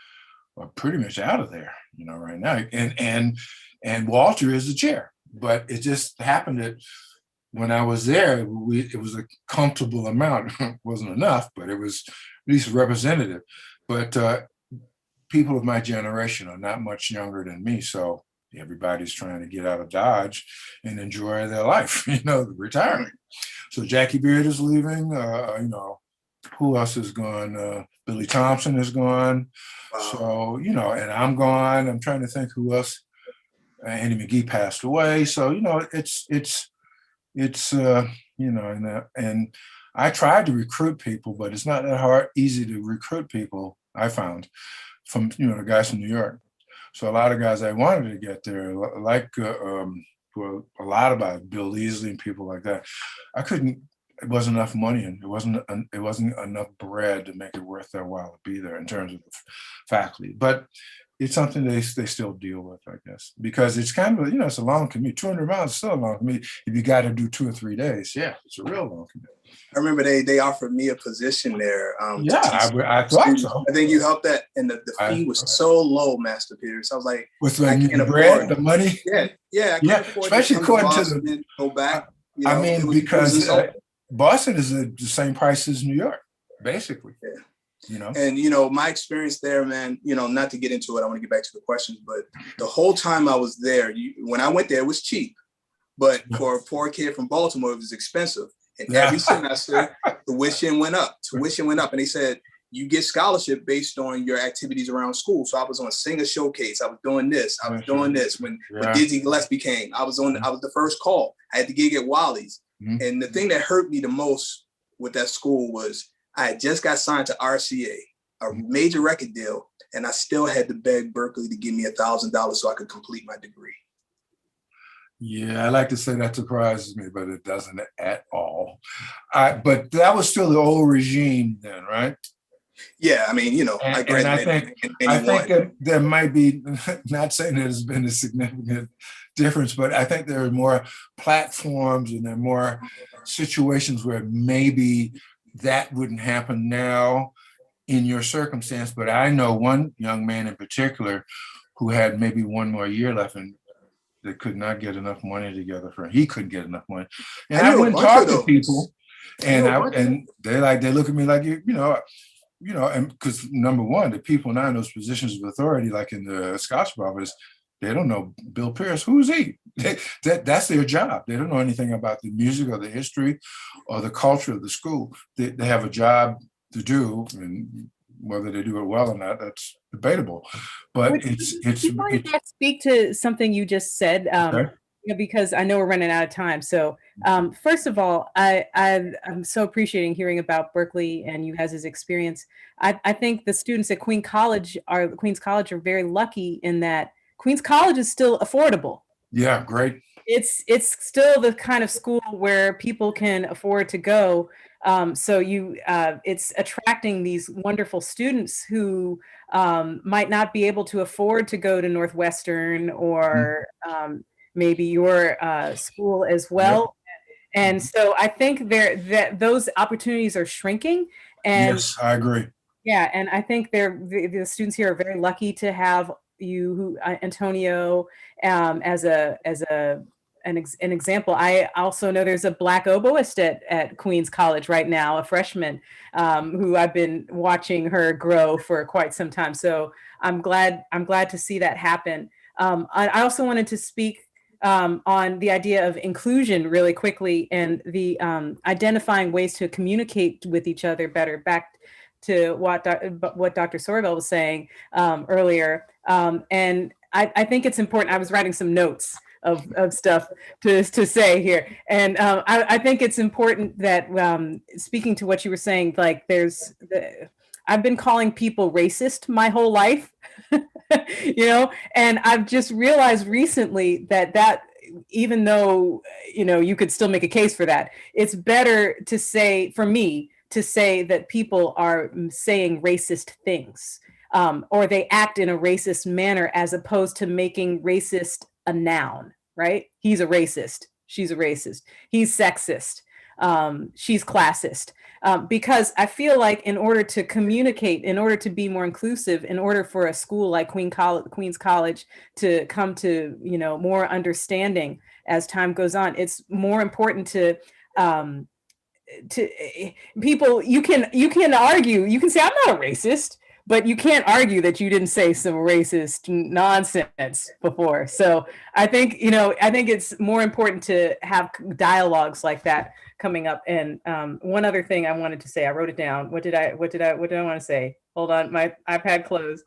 are pretty much out of there, right now. And Walter is the chair, but it just happened that when I was there, it was a comfortable amount. It wasn't enough, but it was at least representative. But people of my generation are not much younger than me, so everybody's trying to get out of Dodge and enjoy their life, retirement. So Jackie Beard is leaving. Who else is gone? Billy Thompson is gone. Wow. So, and I'm gone. I'm trying to think who else. Andy McGee passed away. So, and I tried to recruit people, but it's not that easy to recruit people, I found, from, the guys from New York. So a lot of guys I wanted to get there, like a lot about Bill Easley and people like that, I couldn't. It wasn't enough money, and it wasn't enough bread to make it worth their while to be there in terms of the faculty. But it's something they still deal with, I guess, because it's kind of it's a long commute. 200 miles is still a long commute if you got to do 2 or 3 days. Yeah, it's a real long commute. I remember they offered me a position there. I thought so. I think you helped that, and the fee was so low, Master Peter. So I was like, with the bread, the money. Yeah, I can't afford especially according to the go back. Because Boston is the same price as New York, basically. Yeah. And my experience there, man, not to get into it, I want to get back to the questions, but the whole time I was there, when I went there, it was cheap, but for a poor kid from Baltimore, it was expensive. And every semester, tuition went up, and they said you get scholarship based on your activities around school. So I was on Singer Showcase. I was doing this. When Dizzy Gillespie came. I was the first call. I had the gig at Wally's. Mm-hmm. And the thing that hurt me the most with that school was I had just got signed to RCA, a major record deal, and I still had to beg Berkeley to give me $1,000 so I could complete my degree. Yeah, I like to say that surprises me, but it doesn't at all. But that was still the old regime then, right? Yeah, I mean, I think that there might be, not saying there's been a significant difference, but I think there are more platforms and there are more situations where maybe that wouldn't happen now in your circumstance. But I know one young man in particular who had maybe one more year left and that could not get enough money together for him. He couldn't get enough money. And I went and talked to people, and they look at me like, and because number one, the people now in those positions of authority, like in the scholarship office, they don't know Bill Pierce. Who's he? That's their job. They don't know anything about the music or the history or the culture of the school. They have a job to do, and whether they do it well or not, that's debatable. But it's. Do you mind to speak to something you just said? Okay. Because I know we're running out of time. So First of all, I'm so appreciating hearing about Berkeley and you guys' experience. I think the students at Queens College are very lucky in that Queens College is still affordable. Yeah, great. It's still the kind of school where people can afford to go. So it's attracting these wonderful students who might not be able to afford to go to Northwestern or maybe your school as well. And so I think that those opportunities are shrinking. And yes, I agree. Yeah, and I think the students here are very lucky to have you, Antonio, as an example. I also know there's a Black oboist at Queens College right now, a freshman, who I've been watching her grow for quite some time. So I'm glad to see that happen. I also wanted to speak on the idea of inclusion really quickly and the identifying ways to communicate with each other better. Back to what Dr. Soribel was saying earlier. And I think it's important. I was writing some notes of stuff to say here. And I think it's important that speaking to what you were saying, like I've been calling people racist my whole life, and I've just realized recently that even though, you could still make a case for that, it's better to say, for me, to say that people are saying racist things or they act in a racist manner as opposed to making racist a noun, right? He's a racist. She's a racist. He's sexist. She's classist. Because I feel like in order to communicate, in order to be more inclusive, in order for a school like Queens College to come to, more understanding as time goes on, it's more important to people. You can argue, you can say, I'm not a racist, but you can't argue that you didn't say some racist nonsense before. So I think it's more important to have dialogues like that coming up. And one other thing I wanted to say, I wrote it down. What did I want to say? Hold on, my iPad closed.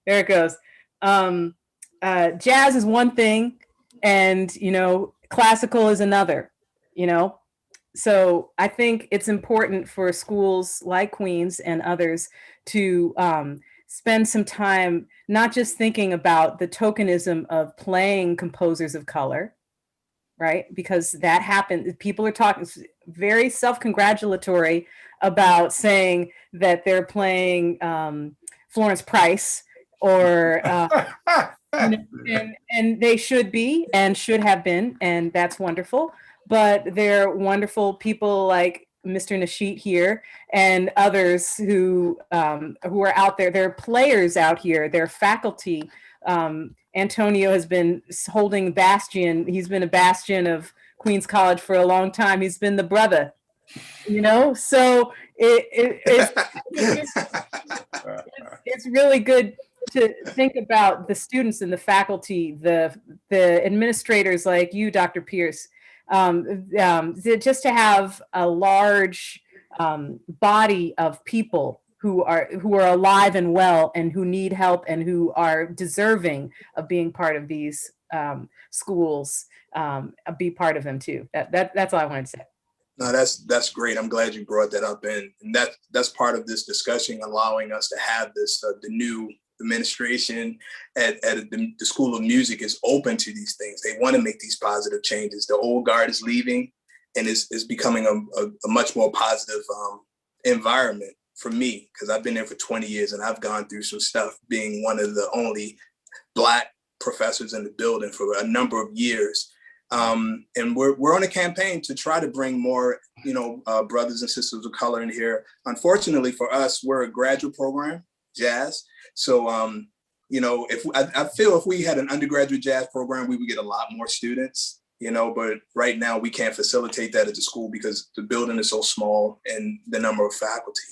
There it goes. Jazz is one thing, and classical is another. So I think it's important for schools like Queens and others to spend some time not just thinking about the tokenism of playing composers of color, right? Because that happened. People are talking very self-congratulatory about saying that they're playing Florence Price or and they should be and should have been, and that's wonderful. But they're wonderful people like Mr. Nishit here and others who are out there. They're players out here. They're faculty. Antonio has been holding bastion. He's been a bastion of Queens College for a long time. He's been the brother, So it's really good to think about the students and the faculty, the administrators like you, Dr. Pierce. Just to have a large body of people who are alive and well and who need help and who are deserving of being part of these schools, be part of them too. That's all I wanted to say. No, that's great. I'm glad you brought that up, and that's part of this discussion, allowing us to have this. The new administration at the School of Music is open to these things. They want to make these positive changes. The old guard is leaving, and it's becoming a much more positive environment for me, because I've been there for 20 years and I've gone through some stuff being one of the only Black professors in the building for a number of years. And we're on a campaign to try to bring more, brothers and sisters of color in here. Unfortunately for us, we're a graduate program, jazz. So, I feel if we had an undergraduate jazz program, we would get a lot more students, but right now we can't facilitate that at the school because the building is so small and the number of faculty.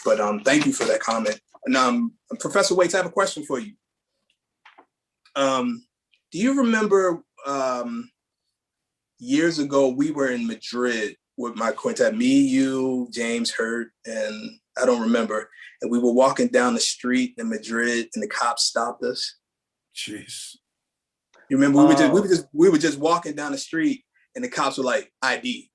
But thank you for that comment. And Professor Waits, I have a question for you. Do you remember years ago, we were in Madrid with my quintet, me, you, James Hurt, and I don't remember. And we were walking down the street in Madrid and the cops stopped us. Jeez. You remember we were just walking down the street and the cops were like, ID.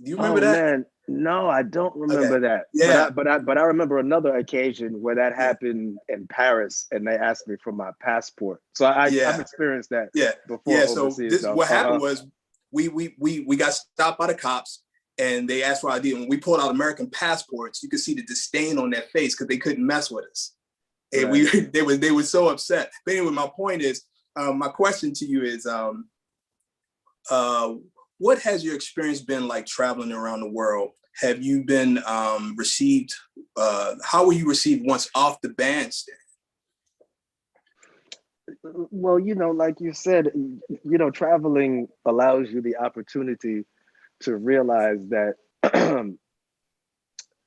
Do you remember Oh that? man, no, I don't remember Okay. that. Yeah. But I remember another occasion where that happened in Paris, and they asked me for my passport. So Yeah. I've experienced that Yeah. before Yeah. So overseas. this Though. what happened was we got stopped by the cops and they asked for ID. And when we pulled out American passports, you could see the disdain on their face because they couldn't mess with us. And Right. they were so upset. But anyway, my point is, my question to you is, what has your experience been like traveling around the world? Have you been received? How were you received once off the bandstand? Well, like you said, traveling allows you the opportunity to realize that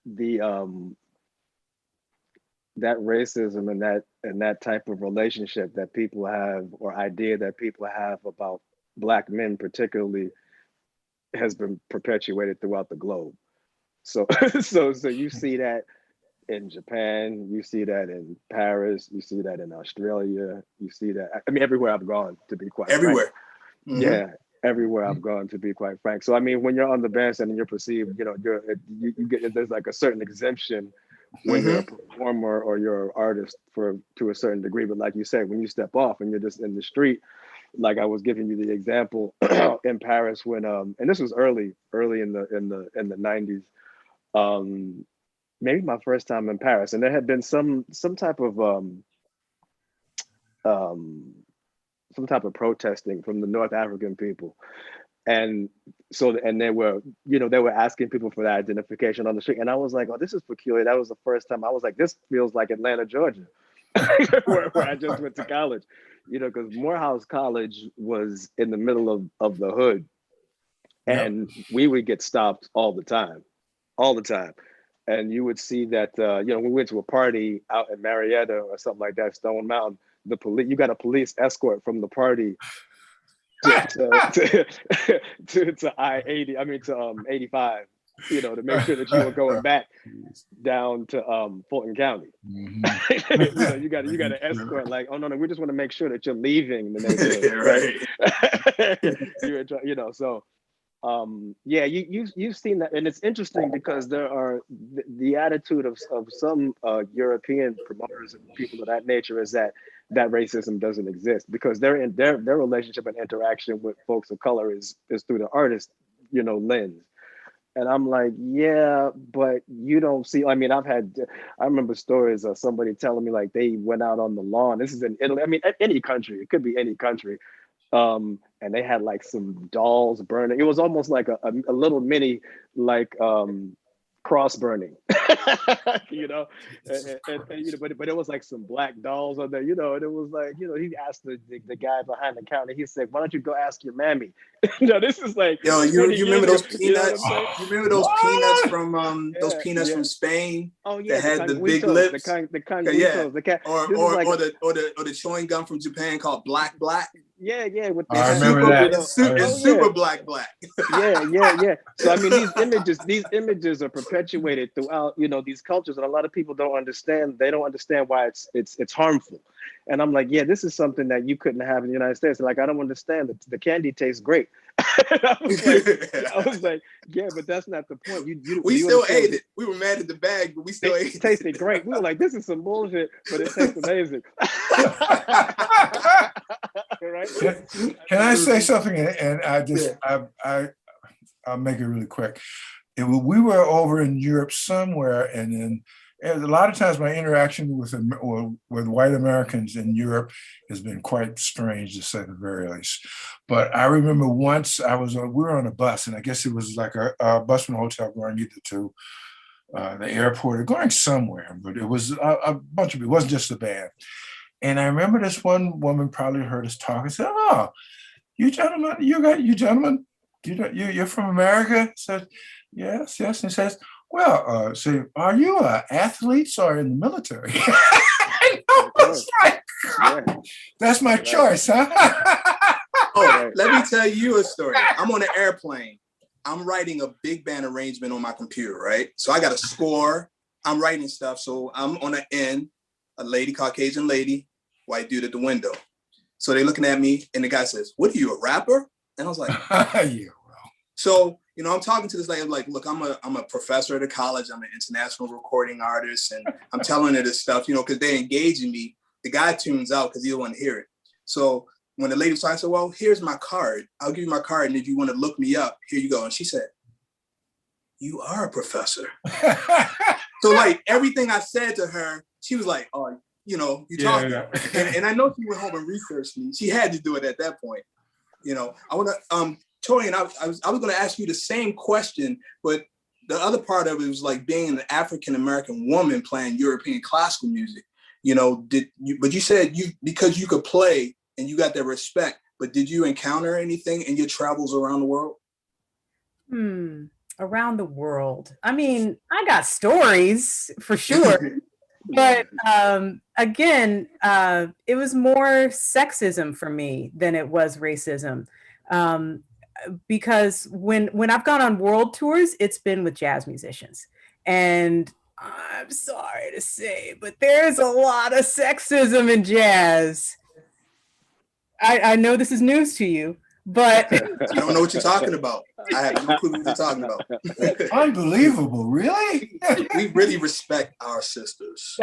the that racism and that type of relationship that people have, or idea that people have about Black men particularly, has been perpetuated throughout the globe. So so you see that in Japan, you see that in Paris, you see that in Australia, you see that, I mean, everywhere I've gone, to be quite Everywhere. frank. Yeah, everywhere I've gone, to be quite frank. So I mean, when you're on the bandstand and you're perceived, you get, there's like a certain exemption when you're a performer or you're an artist to a certain degree. But like you said, when you step off and you're just in the street, like I was giving you the example in Paris when and this was early in the 90s. Maybe my first time in Paris, and there had been some type of protesting from the North African people. And so, and they were asking people for that identification on the street. And I was like, oh, this is peculiar. That was the first time I was like, this feels like Atlanta, Georgia, where I just went to college, because Morehouse College was in the middle of the hood. And we would get stopped all the time. And you would see that, when we went to a party out in Marietta or something like that, Stone Mountain, you got a police escort from the party to I-80, I mean to 85, to make sure that you were going back down to Fulton County. You got to escort, like, oh no, we just want to make sure that you're leaving the neighborhood, right? So. You've seen that, and it's interesting because there are the attitude of some European promoters and people of that nature is that racism doesn't exist, because their relationship and interaction with folks of color is through the artist lens. And I'm like, yeah, but you don't see. I mean, I remember stories of somebody telling me like they went out on the lawn. This is in Italy. I mean, any country, it could be any country. And they had like some dolls burning. It was almost like a little mini like cross burning, but it was like some black dolls on there, and it was like, he asked the guy behind the counter, he said, why don't you go ask your mammy? This is like, yo, you remember those peanuts? You remember those peanuts from from Spain? Oh yeah, that had the big lips. The canguitos, or the chewing gum from Japan called Black. Yeah, with the I remember that. It's super black. Yeah. So I mean, these images are perpetuated throughout, these cultures, and a lot of people don't understand. They don't understand why it's harmful. And I'm like, yeah, this is something that you couldn't have in the United States. Like, I don't understand that the candy tastes great. I was like, yeah, but that's not the point. We still ate it. We were mad at the bag, but we still ate it. It tasted great. We were like, this is some bullshit, but it tastes amazing. Right? Can I say something? And I'll make it really quick. We were over in Europe somewhere, and then a lot of times my interaction with white Americans in Europe has been quite strange, to say the very least. But I remember once we were on a bus, and I guess it was like a bus from a hotel going either to the airport or going somewhere, but it was a bunch of people. It wasn't just the band. And I remember this one woman probably heard us talk and said, "Oh, you gentlemen, you're from America?" I said, yes. And he says, "Well, so are you athletes or in the military?" I was like, that's my choice, huh? Let me tell you a story. I'm on an airplane. I'm writing a big band arrangement on my computer, right? So I got a score. I'm writing stuff. So I'm on an end, a lady, Caucasian lady, white dude at the window. So they're looking at me, and the guy says, "What are you, a rapper?" And I was like, Yeah. so, I'm talking to this lady, I'm like, look, I'm a professor at a college. I'm an international recording artist. And I'm telling her this stuff, because they engaging me. The guy tunes out because he don't want to hear it. So when the lady was talking, I said, well, here's my card. I'll give you my card. And if you want to look me up, here you go. And she said, you are a professor. So like everything I said to her, she was like, oh, you talking. Yeah. And I know she went home and researched me. She had to do it at that point. I want to, Toyin, I was going to ask you the same question, but the other part of it was like being an African-American woman playing European classical music. But you said because you could play and you got that respect, but did you encounter anything in your travels around the world? Around the world. I mean, I got stories for sure. But again, it was more sexism for me than it was racism. Because when I've gone on world tours, it's been with jazz musicians. And I'm sorry to say, but there's a lot of sexism in jazz. I know this is news to you, but I don't know what you're talking about. I have no clue what you're talking about. Unbelievable, really? We really respect our sisters.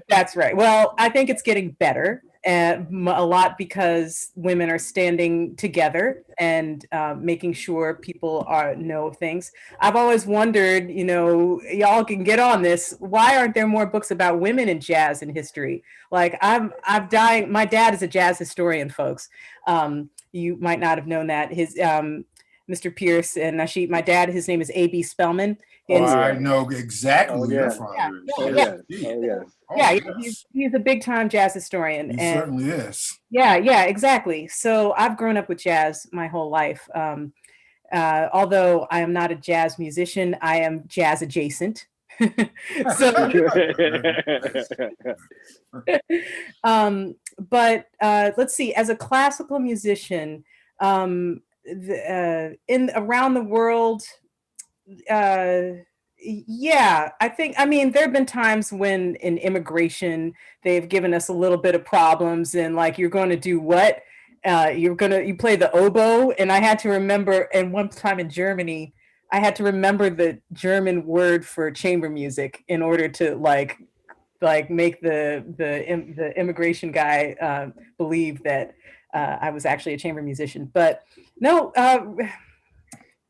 That's right. Well, I think it's getting better, a lot because women are standing together and making sure people know things. I've always wondered, y'all can get on this. Why aren't there more books about women in jazz and history? Like I'm dying. My dad is a jazz historian, folks. You might not have known that. His Mr. Pierce and Nasheet, my dad, his name is A.B. Spellman. I know exactly who your father is. He's a big time jazz historian. He certainly is. Yeah, exactly. So I've grown up with jazz my whole life. Although I am not a jazz musician, I am jazz adjacent. But let's see, as a classical musician, around the world, I mean, there have been times when in immigration, they've given us a little bit of problems and like, you're going to do what? You play the oboe. And I had to remember, and one time in Germany, I had to remember the German word for chamber music in order to like make the immigration guy believe that I was actually a chamber musician. But no,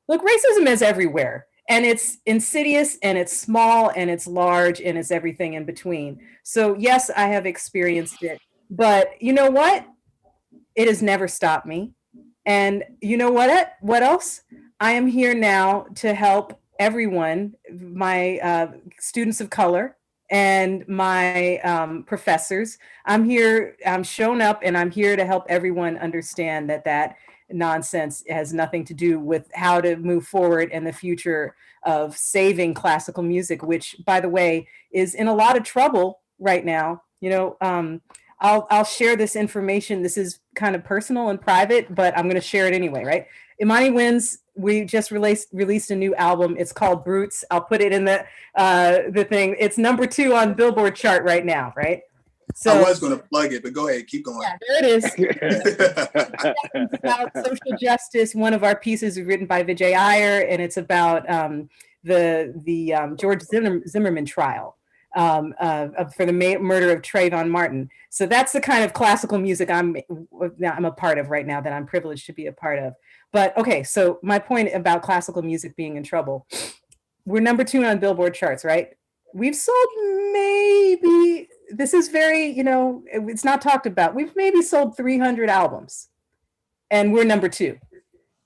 look, racism is everywhere. And it's insidious and it's small and it's large and it's everything in between. So yes, I have experienced it. But you know what? It has never stopped me. And you know what? What else? I am here now to help everyone, my students of color and my professors. I'm here, I'm shown up and I'm here to help everyone understand that nonsense has nothing to do with how to move forward in the future of saving classical music, which, by the way, is in a lot of trouble right now. I'll share this information. This is kind of personal and private, but I'm going to share it anyway, right? Imani Wins, we just released a new album. It's called Brutes. I'll put it in the thing. It's #2 on Billboard chart right now, right? So I was going to plug it, but go ahead, keep going. Yeah, there it is. It's about social justice. One of our pieces is written by Vijay Iyer, and it's about the George Zimmerman trial for the murder of Trayvon Martin. So that's the kind of classical music I'm a part of right now that I'm privileged to be a part of. But okay, so my point about classical music being in trouble, we're #2 on Billboard charts, right? We've sold maybe, this is very, it's not talked about. We've maybe sold 300 albums and we're #2,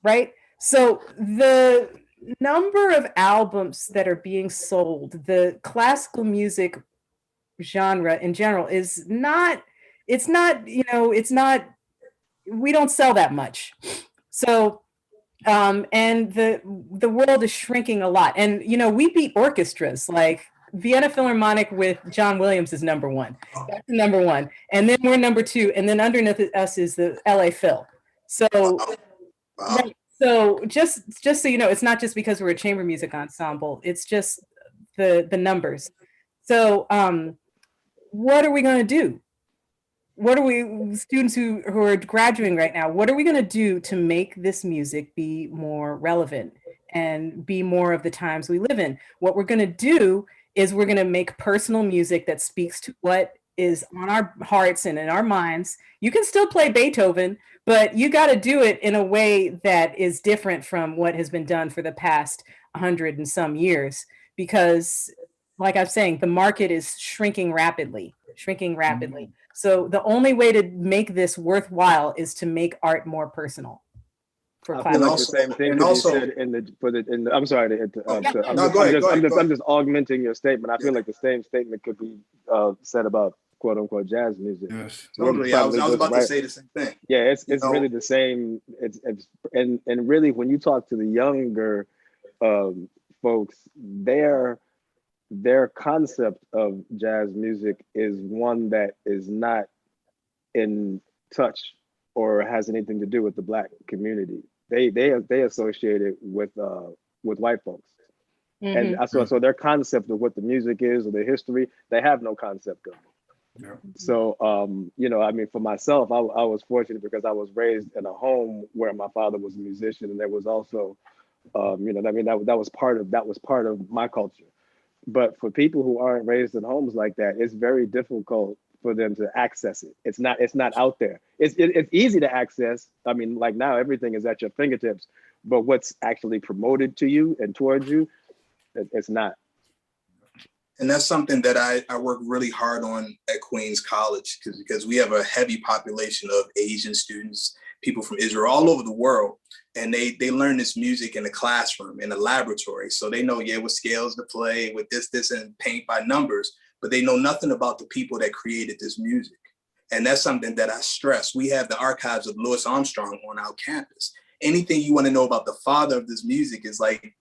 right? So the number of albums that are being sold, the classical music genre in general is not, we don't sell that much. So, and the world is shrinking a lot. And, we beat orchestras like Vienna Philharmonic with John Williams is #1. That's #1. And then we're #2. And then underneath us is the LA Phil. So, right. So just so you know, it's not just because we're a chamber music ensemble. It's just the numbers. So what are we going to do? what are we, students who are graduating right now, what are we going to do to make this music be more relevant and be more of the times we live in? What we're going to do is we're going to make personal music that speaks to what is on our hearts and in our minds. You can still play Beethoven, but you got to do it in a way that is different from what has been done for the past 100 and some years, because like I'm saying, the market is shrinking rapidly. So the only way to make this worthwhile is to make art more personal. I feel like the same thing could be said in the. I'm sorry to interrupt. I'm just augmenting your statement. I feel like the same statement could be said about quote unquote jazz music. Yes, totally. I was about to say the same thing. Yeah, it's really the same. It's and really when you talk to the younger folks, their concept of jazz music is one that is not in touch or has anything to do with the Black community. They associate it with white folks. And so their concept of what the music is or the history, they have no concept of it. Yeah. So I mean, for myself, I was fortunate because I was raised in a home where my father was a musician, and there was also that was part of my culture. But for people who aren't raised in homes like that, it's very difficult for them to access it. It's not out there. It's easy to access. I mean, like now everything is at your fingertips, but what's actually promoted to you and towards you, it's not. And that's something that I work really hard on at Queens College because we have a heavy population of Asian students, people from Israel, all over the world. And they learn this music in the classroom, in the laboratory. So they know, what scales to play with this, and paint by numbers, but they know nothing about the people that created this music. And that's something that I stress. We have the archives of Louis Armstrong on our campus. Anything you want to know about the father of this music is like,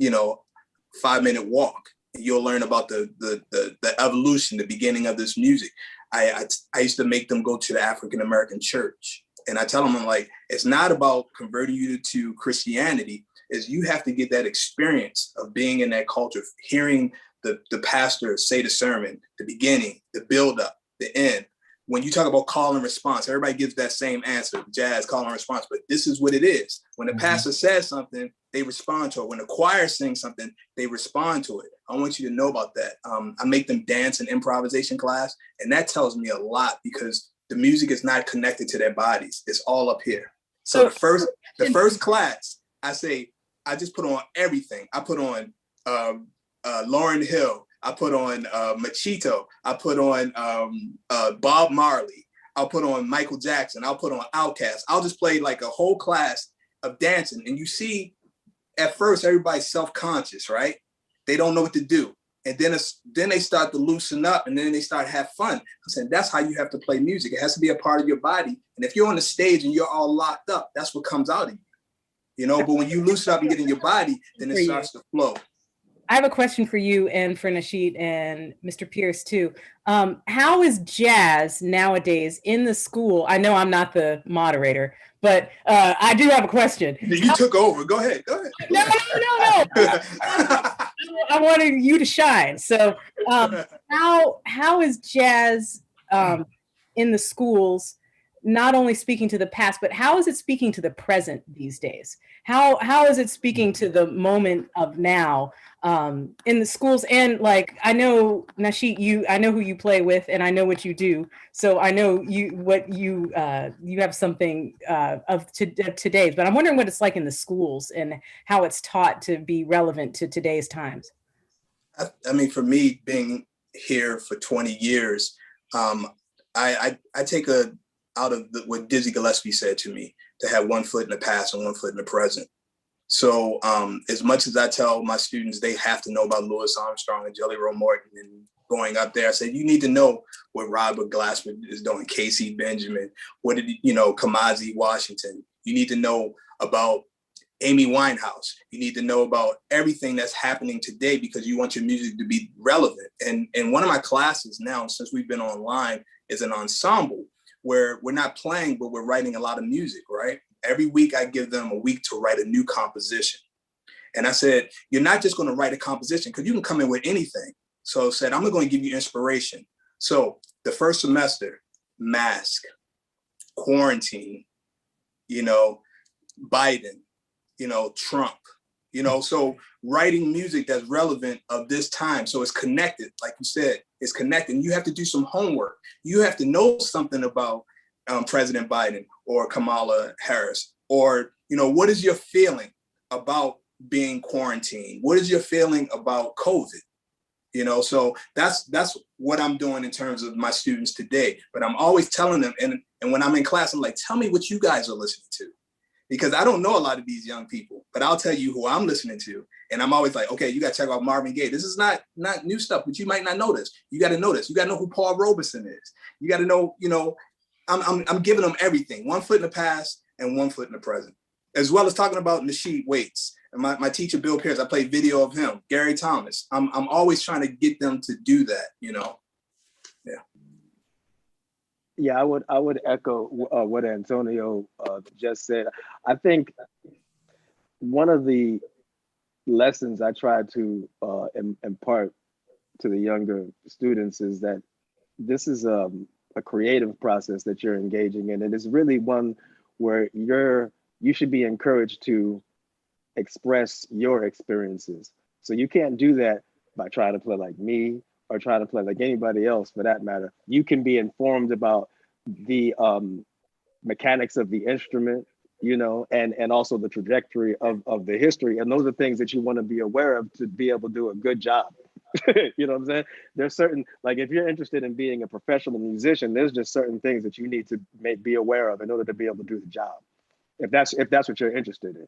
5-minute walk. You'll learn about the evolution, the beginning of this music. I used to make them go to the African American church. And I tell them, I'm like, it's not about converting you to Christianity, is you have to get that experience of being in that culture, hearing the pastor say the sermon, the beginning, the build-up, the end. When you talk about call and response, everybody gives that same answer, jazz, call and response, but this is what it is. When the pastor says something, they respond to it. When the choir sings something, they respond to it. I want you to know about that. I make them dance in improvisation class, and that tells me a lot because the music is not connected to their bodies. It's all up here. So the first class, I just put on everything. I put on Lauryn Hill. I put on Machito. I put on Bob Marley. I'll put on Michael Jackson. I'll put on Outkast. I'll just play like a whole class of dancing. And you see, at first, everybody's self-conscious, right? They don't know what to do. And then they start to loosen up, and then they start to have fun. I'm saying that's how you have to play music. It has to be a part of your body. And if you're on the stage and you're all locked up, that's what comes out of you. But when you loosen up and get in your body, then it starts to flow. I have a question for you and for Nasheet and Mr. Pierce too. How is jazz nowadays in the school? I know I'm not the moderator, but I do have a question. You took over. Go ahead. No. I wanted you to shine. So how is jazz in the schools, not only speaking to the past, but how is it speaking to the present these days? How is it speaking to the moment of now in the schools? And like, I know, Nasheet, I know who you play with and I know what you do. So I know you have something of today's, but I'm wondering what it's like in the schools and how it's taught to be relevant to today's times. I mean, for me, being here for 20 years, I take out of what Dizzy Gillespie said to me, to have one foot in the past and one foot in the present. So as much as I tell my students they have to know about Louis Armstrong and Jelly Roll Morton and going up there, I said, you need to know what Robert Glasper is doing, Casey Benjamin, Kamasi Washington. You need to know about Amy Winehouse. You need to know about everything that's happening today because you want your music to be relevant. And one of my classes now, since we've been online, is an ensemble where we're not playing, but we're writing a lot of music, right? Every week I give them a week to write a new composition. And I said, you're not just going to write a composition because you can come in with anything. So I said, I'm going to give you inspiration. So the first semester, mask, quarantine, you know, Biden, you know, Trump, you know, so writing music that's relevant of this time. So it's connected, like you said, it's connected. You have to do some homework. You have to know something about President Biden or Kamala Harris, or, you know, what is your feeling about being quarantined? What is your feeling about COVID? You know, so that's what I'm doing in terms of my students today. But I'm always telling them, and when I'm in class, I'm like, tell me what you guys are listening to. Because I don't know a lot of these young people, but I'll tell you who I'm listening to. And I'm always like, okay, you got to check out Marvin Gaye. This is not new stuff, but you might not know this. You got to know this. You got to know who Paul Robeson is. You got to know, you know, I'm giving them everything, 1 foot in the past and 1 foot in the present, as well as talking about Nasheet Waits. And my teacher, Bill Pierce, I played video of him, Gary Thomas. I'm always trying to get them to do that, you know? Yeah. Yeah, I would echo what Antonio just said. I think one of the lessons I try to impart to the younger students is that this is a creative process that you're engaging in. And it's really one where you should be encouraged to express your experiences. So you can't do that by trying to play like me or trying to play like anybody else for that matter. You can be informed about the mechanics of the instrument, you know, and also the trajectory of the history. And those are things that you want to be aware of to be able to do a good job. You know what I'm saying? There's certain, like if you're interested in being a professional musician, there's just certain things that you need to be aware of in order to be able to do the job. If that's what you're interested in.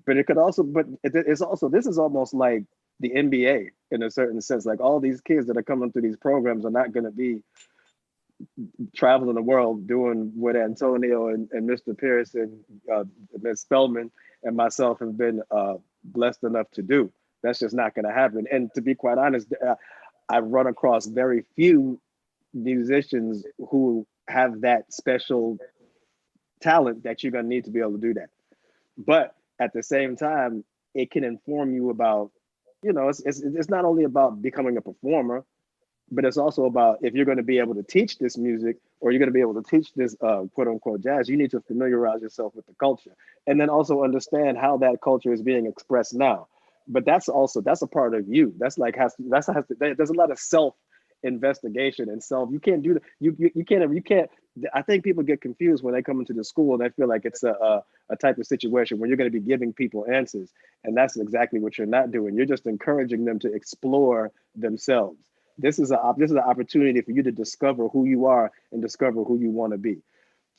But it could also, it's also, this is almost like the NBA in a certain sense. Like all these kids that are coming through these programs are not going to be traveling the world doing what Antonio and Mr. Pierce and Ms. Spellman and myself have been blessed enough to do. That's just not going to happen. And to be quite honest, I've run across very few musicians who have that special talent that you're going to need to be able to do that. But at the same time, it can inform you about, you know, it's not only about becoming a performer, but it's also about if you're going to be able to teach this music or you're going to be able to teach this quote unquote jazz, you need to familiarize yourself with the culture and then also understand how that culture is being expressed now. But that's a part of you. That's like, there's a lot of self investigation and self. You can't do that. You can't. I think people get confused when they come into the school and they feel like it's a type of situation where you're going to be giving people answers. And that's exactly what you're not doing. You're just encouraging them to explore themselves. This is an opportunity for you to discover who you are and discover who you want to be.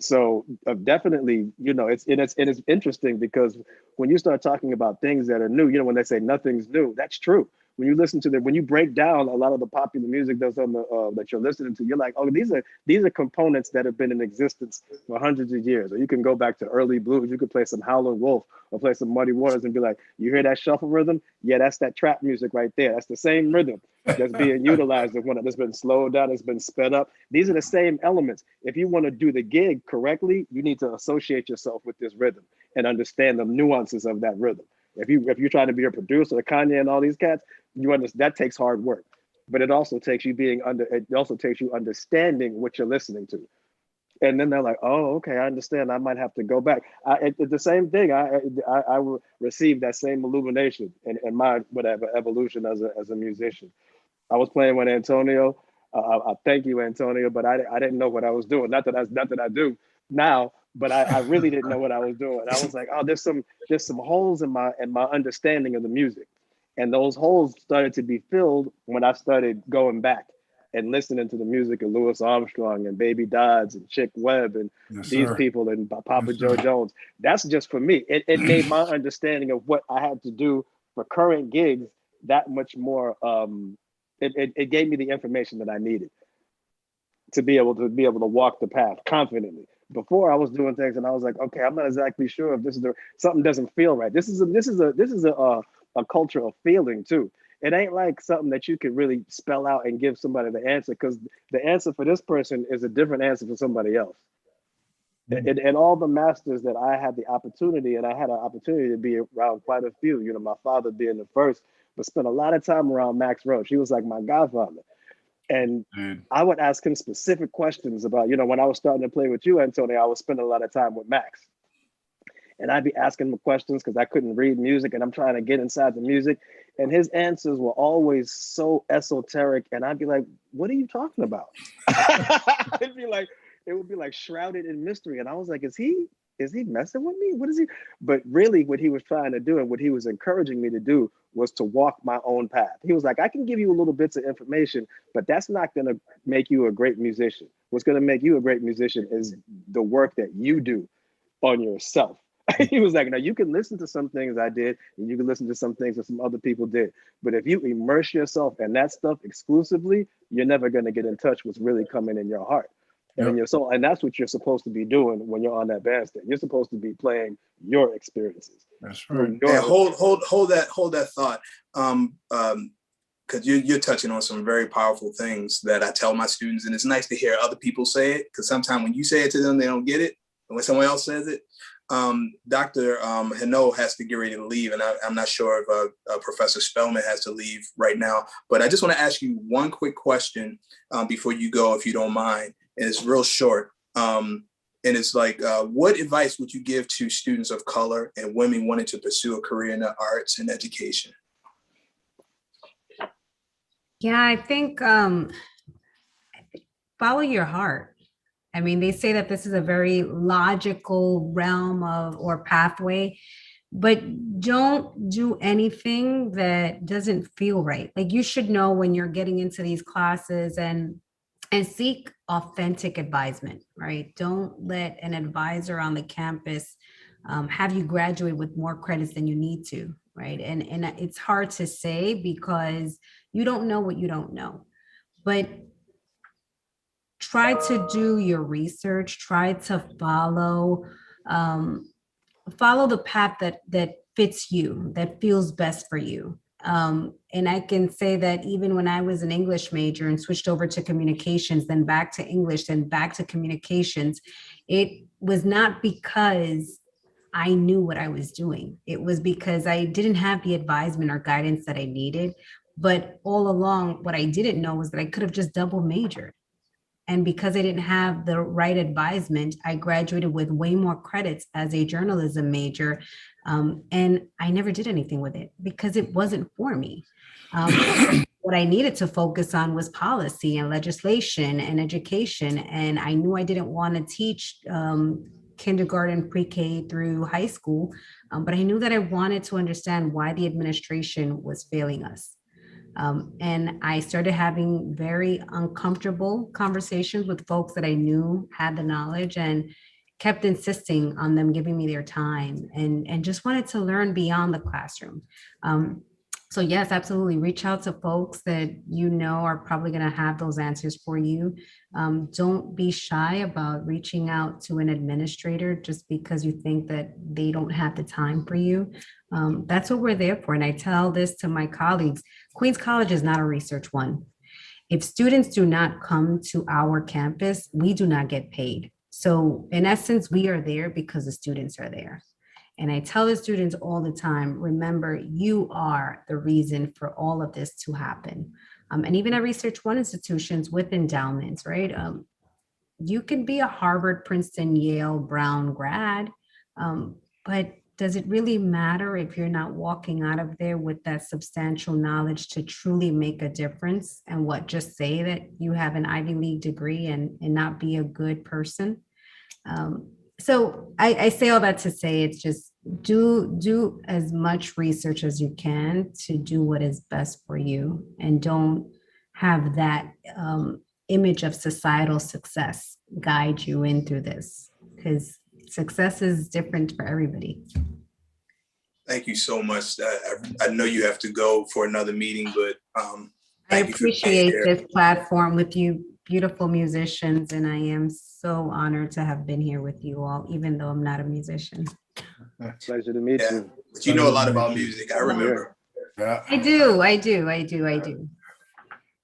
So definitely, you know, it's interesting because when you start talking about things that are new, you know, when they say nothing's new, that's true. When you listen to when you break down a lot of the popular music that's on the that you're listening to, you're like, oh, these are components that have been in existence for hundreds of years. Or you can go back to early blues. You could play some Howlin' Wolf or play some Muddy Waters and be like, you hear that shuffle rhythm? Yeah, that's that trap music right there. That's the same rhythm that's being utilized. The one that's been slowed down, it's been sped up. These are the same elements. If you want to do the gig correctly, you need to associate yourself with this rhythm and understand the nuances of that rhythm. If you're trying to be a producer, Kanye and all these cats, that takes hard work. But it also takes you understanding what you're listening to. And then they're like, oh, okay, I understand. I might have to go back. The same thing. I received that same illumination in my whatever evolution as a musician. I was playing with Antonio. I thank you, Antonio, but I didn't know what I was doing. Not that I do now, but I really didn't know what I was doing. I was like, oh, there's some holes in my understanding of the music. And those holes started to be filled when I started going back and listening to the music of Louis Armstrong and Baby Dodds and Chick Webb and these people and Papa Joe Jones. That's just for me. It made my understanding of what I had to do for current gigs that much more. It gave me the information that I needed to be able to walk the path confidently. Before I was doing things and I was like, okay, I'm not exactly sure if this is something doesn't feel right. This is a culture of feeling too. It ain't like something that you can really spell out and give somebody the answer, because the answer for this person is a different answer for somebody else. Mm-hmm. And all the masters that I had the opportunity, and I had an opportunity to be around quite a few, you know, my father being the first, but spent a lot of time around Max Roach. He was like my godfather. And Dude. I would ask him specific questions about, when I was starting to play with you, Antonio, I was spending a lot of time with Max. And I'd be asking him questions because I couldn't read music and I'm trying to get inside the music. And his answers were always so esoteric. And I'd be like, what are you talking about? It would be like shrouded in mystery. And I was like, is he messing with me? What is he? But really what he was trying to do and what he was encouraging me to do was to walk my own path. He was like, I can give you little bits of information, but that's not going to make you a great musician. What's going to make you a great musician is the work that you do on yourself. He was like, no, you can listen to some things I did, and you can listen to some things that some other people did. But if you immerse yourself in that stuff exclusively, you're never going to get in touch with what's really coming in your heart and in your soul. And that's what you're supposed to be doing when you're on that bandstand. You're supposed to be playing your experiences. That's right. Yeah, hold that thought. Because you're touching on some very powerful things that I tell my students, and it's nice to hear other people say it, because sometimes when you say it to them, they don't get it. And when someone else says it, Dr. Heno has to get ready to leave, and I'm not sure if Professor Spellman has to leave right now. But I just want to ask you one quick question before you go, if you don't mind. And it's real short. And it's like, what advice would you give to students of color and women wanting to pursue a career in the arts and education? Yeah, I think follow your heart. I mean, they say that this is a very logical realm or pathway, but don't do anything that doesn't feel right. Like, you should know when you're getting into these classes and seek authentic advisement, right? Don't let an advisor on the campus have you graduate with more credits than you need to, right? And it's hard to say because you don't know what you don't know, but try to do your research, try to follow the path that fits you, that feels best for you. And I can say that even when I was an English major and switched over to communications, then back to English, then back to communications, it was not because I knew what I was doing. It was because I didn't have the advisement or guidance that I needed. But all along, what I didn't know was that I could have just double majored. And because I didn't have the right advisement, I graduated with way more credits as a journalism major. And I never did anything with it because it wasn't for me. What I needed to focus on was policy and legislation and education. And I knew I didn't want to teach kindergarten, pre-K through high school, but I knew that I wanted to understand why the administration was failing us. And I started having very uncomfortable conversations with folks that I knew had the knowledge and kept insisting on them giving me their time and just wanted to learn beyond the classroom. So yes, absolutely. Reach out to folks that you know are probably going to have those answers for you. Don't be shy about reaching out to an administrator just because you think that they don't have the time for you. That's what we're there for. And I tell this to my colleagues, Queens College is not a research one. If students do not come to our campus, we do not get paid. So in essence, we are there because the students are there. And I tell the students all the time, remember, you are the reason for all of this to happen. And even at Research One institutions with endowments, right? You can be a Harvard, Princeton, Yale, Brown grad, but does it really matter if you're not walking out of there with that substantial knowledge to truly make a difference and just say that you have an Ivy League degree and not be a good person? So I say all that to say it's just do as much research as you can to do what is best for you, and don't have that image of societal success guide you in through this, because success is different for everybody. Thank you so much. I know you have to go for another meeting, but I appreciate this platform with you beautiful musicians, and I am so honored to have been here with you all, even though I'm not a musician. Pleasure to meet you. But you know a lot about music, I remember. Yeah. I do.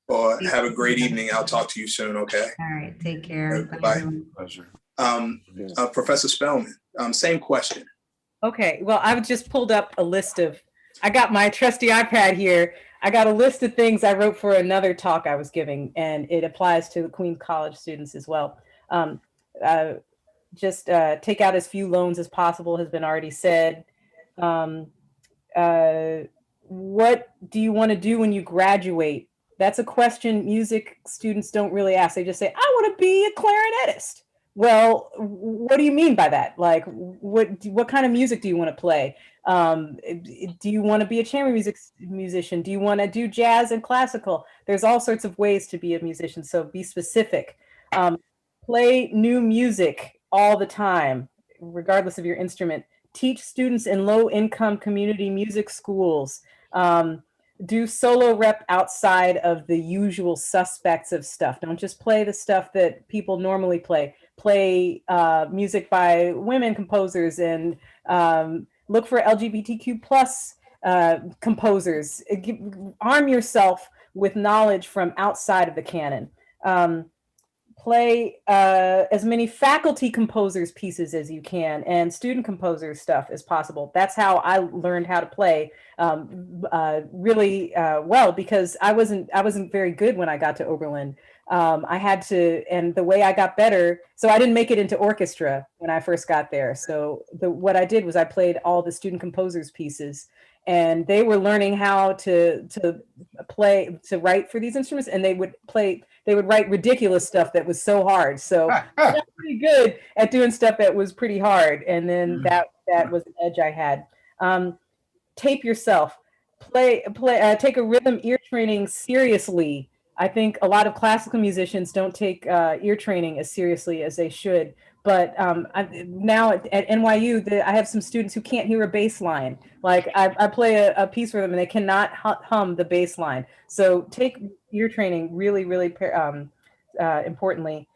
Well, have a great evening. I'll talk to you soon, okay? All right, take care. Bye. Pleasure. Professor Spellman, same question. Okay, well, I've just pulled up a list of I got my trusty iPad here. I got a list of things I wrote for another talk I was giving, and it applies to the Queens College students as well. Just take out as few loans as possible has been already said. What do you want to do when you graduate? That's a question music students don't really ask. They just say, I want to be a clarinetist. Well, what do you mean by that? Like, what kind of music do you want to play? Do you want to be a chamber music musician? Do you want to do jazz and classical? There's all sorts of ways to be a musician, so be specific. Play new music all the time, regardless of your instrument. Teach students in low-income community music schools. Do solo rep outside of the usual suspects of stuff. Don't just play the stuff that people normally play. Play music by women composers, and look for LGBTQ plus composers. Arm yourself with knowledge from outside of the canon. Play as many faculty composers pieces as you can, and student composers stuff as possible. That's how I learned how to play really well, because I wasn't very good when I got to Oberlin. I had to, and the way I got better, so I didn't make it into orchestra when I first got there. So what I did was I played all the student composers pieces, and they were learning how to write for these instruments, and they would write ridiculous stuff that was so hard. So I got pretty good at doing stuff that was pretty hard. And then that was an edge I had. Tape yourself, take a rhythm ear training seriously. I think a lot of classical musicians don't take ear training as seriously as they should. But now at NYU, I have some students who can't hear a bass line. Like I play a piece for them and they cannot hum the bass line. So take ear training really, really importantly.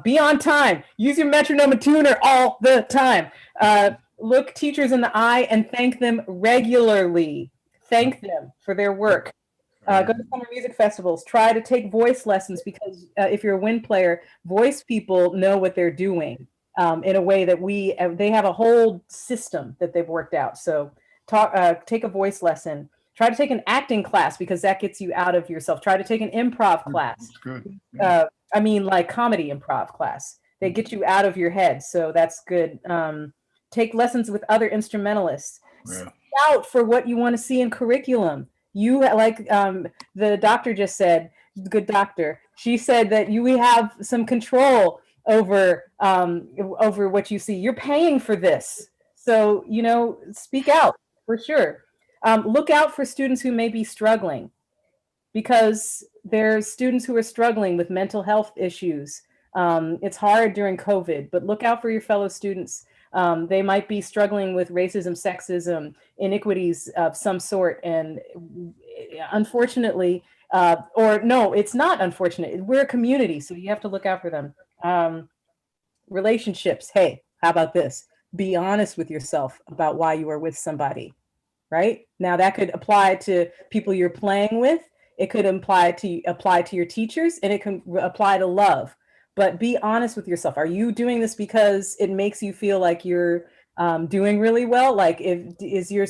Be on time. Use your metronome and tuner all the time. Look teachers in the eye and thank them regularly. Thank them for their work. Go to summer music festivals. Try to take voice lessons, because if you're a wind player, voice people know what they're doing in a way that they have a whole system that they've worked out. So take a voice lesson. Try to take an acting class, because that gets you out of yourself. Try to take an improv class. That's good. Yeah. I mean, like comedy improv class. They get you out of your head. So that's good. Take lessons with other instrumentalists. Yeah. Out for what you want to see in curriculum. You, like the doctor just said, good doctor, she said that we have some control over what you see. You're paying for this. So, speak out for sure. Look out for students who may be struggling, because there's students who are struggling with mental health issues. It's hard during COVID, but look out for your fellow students. They might be struggling with racism, sexism, iniquities of some sort. And unfortunately, or no, it's not unfortunate. We're a community, so you have to look out for them. Relationships. Hey, how about this? Be honest with yourself about why you are with somebody, right? Now that could apply to people you're playing with. It could apply to your teachers, and it can apply to love. But be honest with yourself. Are you doing this because it makes you feel like you're doing really well? Like, is your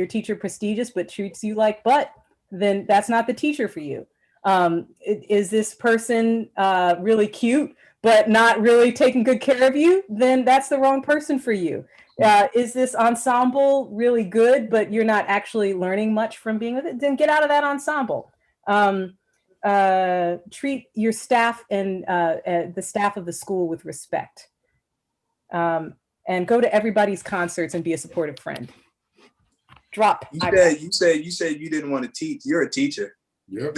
teacher prestigious but treats you like butt? Then that's not the teacher for you. Is this person really cute but not really taking good care of you? Then that's the wrong person for you. Is this ensemble really good but you're not actually learning much from being with it? Then get out of that ensemble. Treat your staff and the staff of the school with respect, and go to everybody's concerts and be a supportive friend. You said you didn't want to teach. You're a teacher. Yep.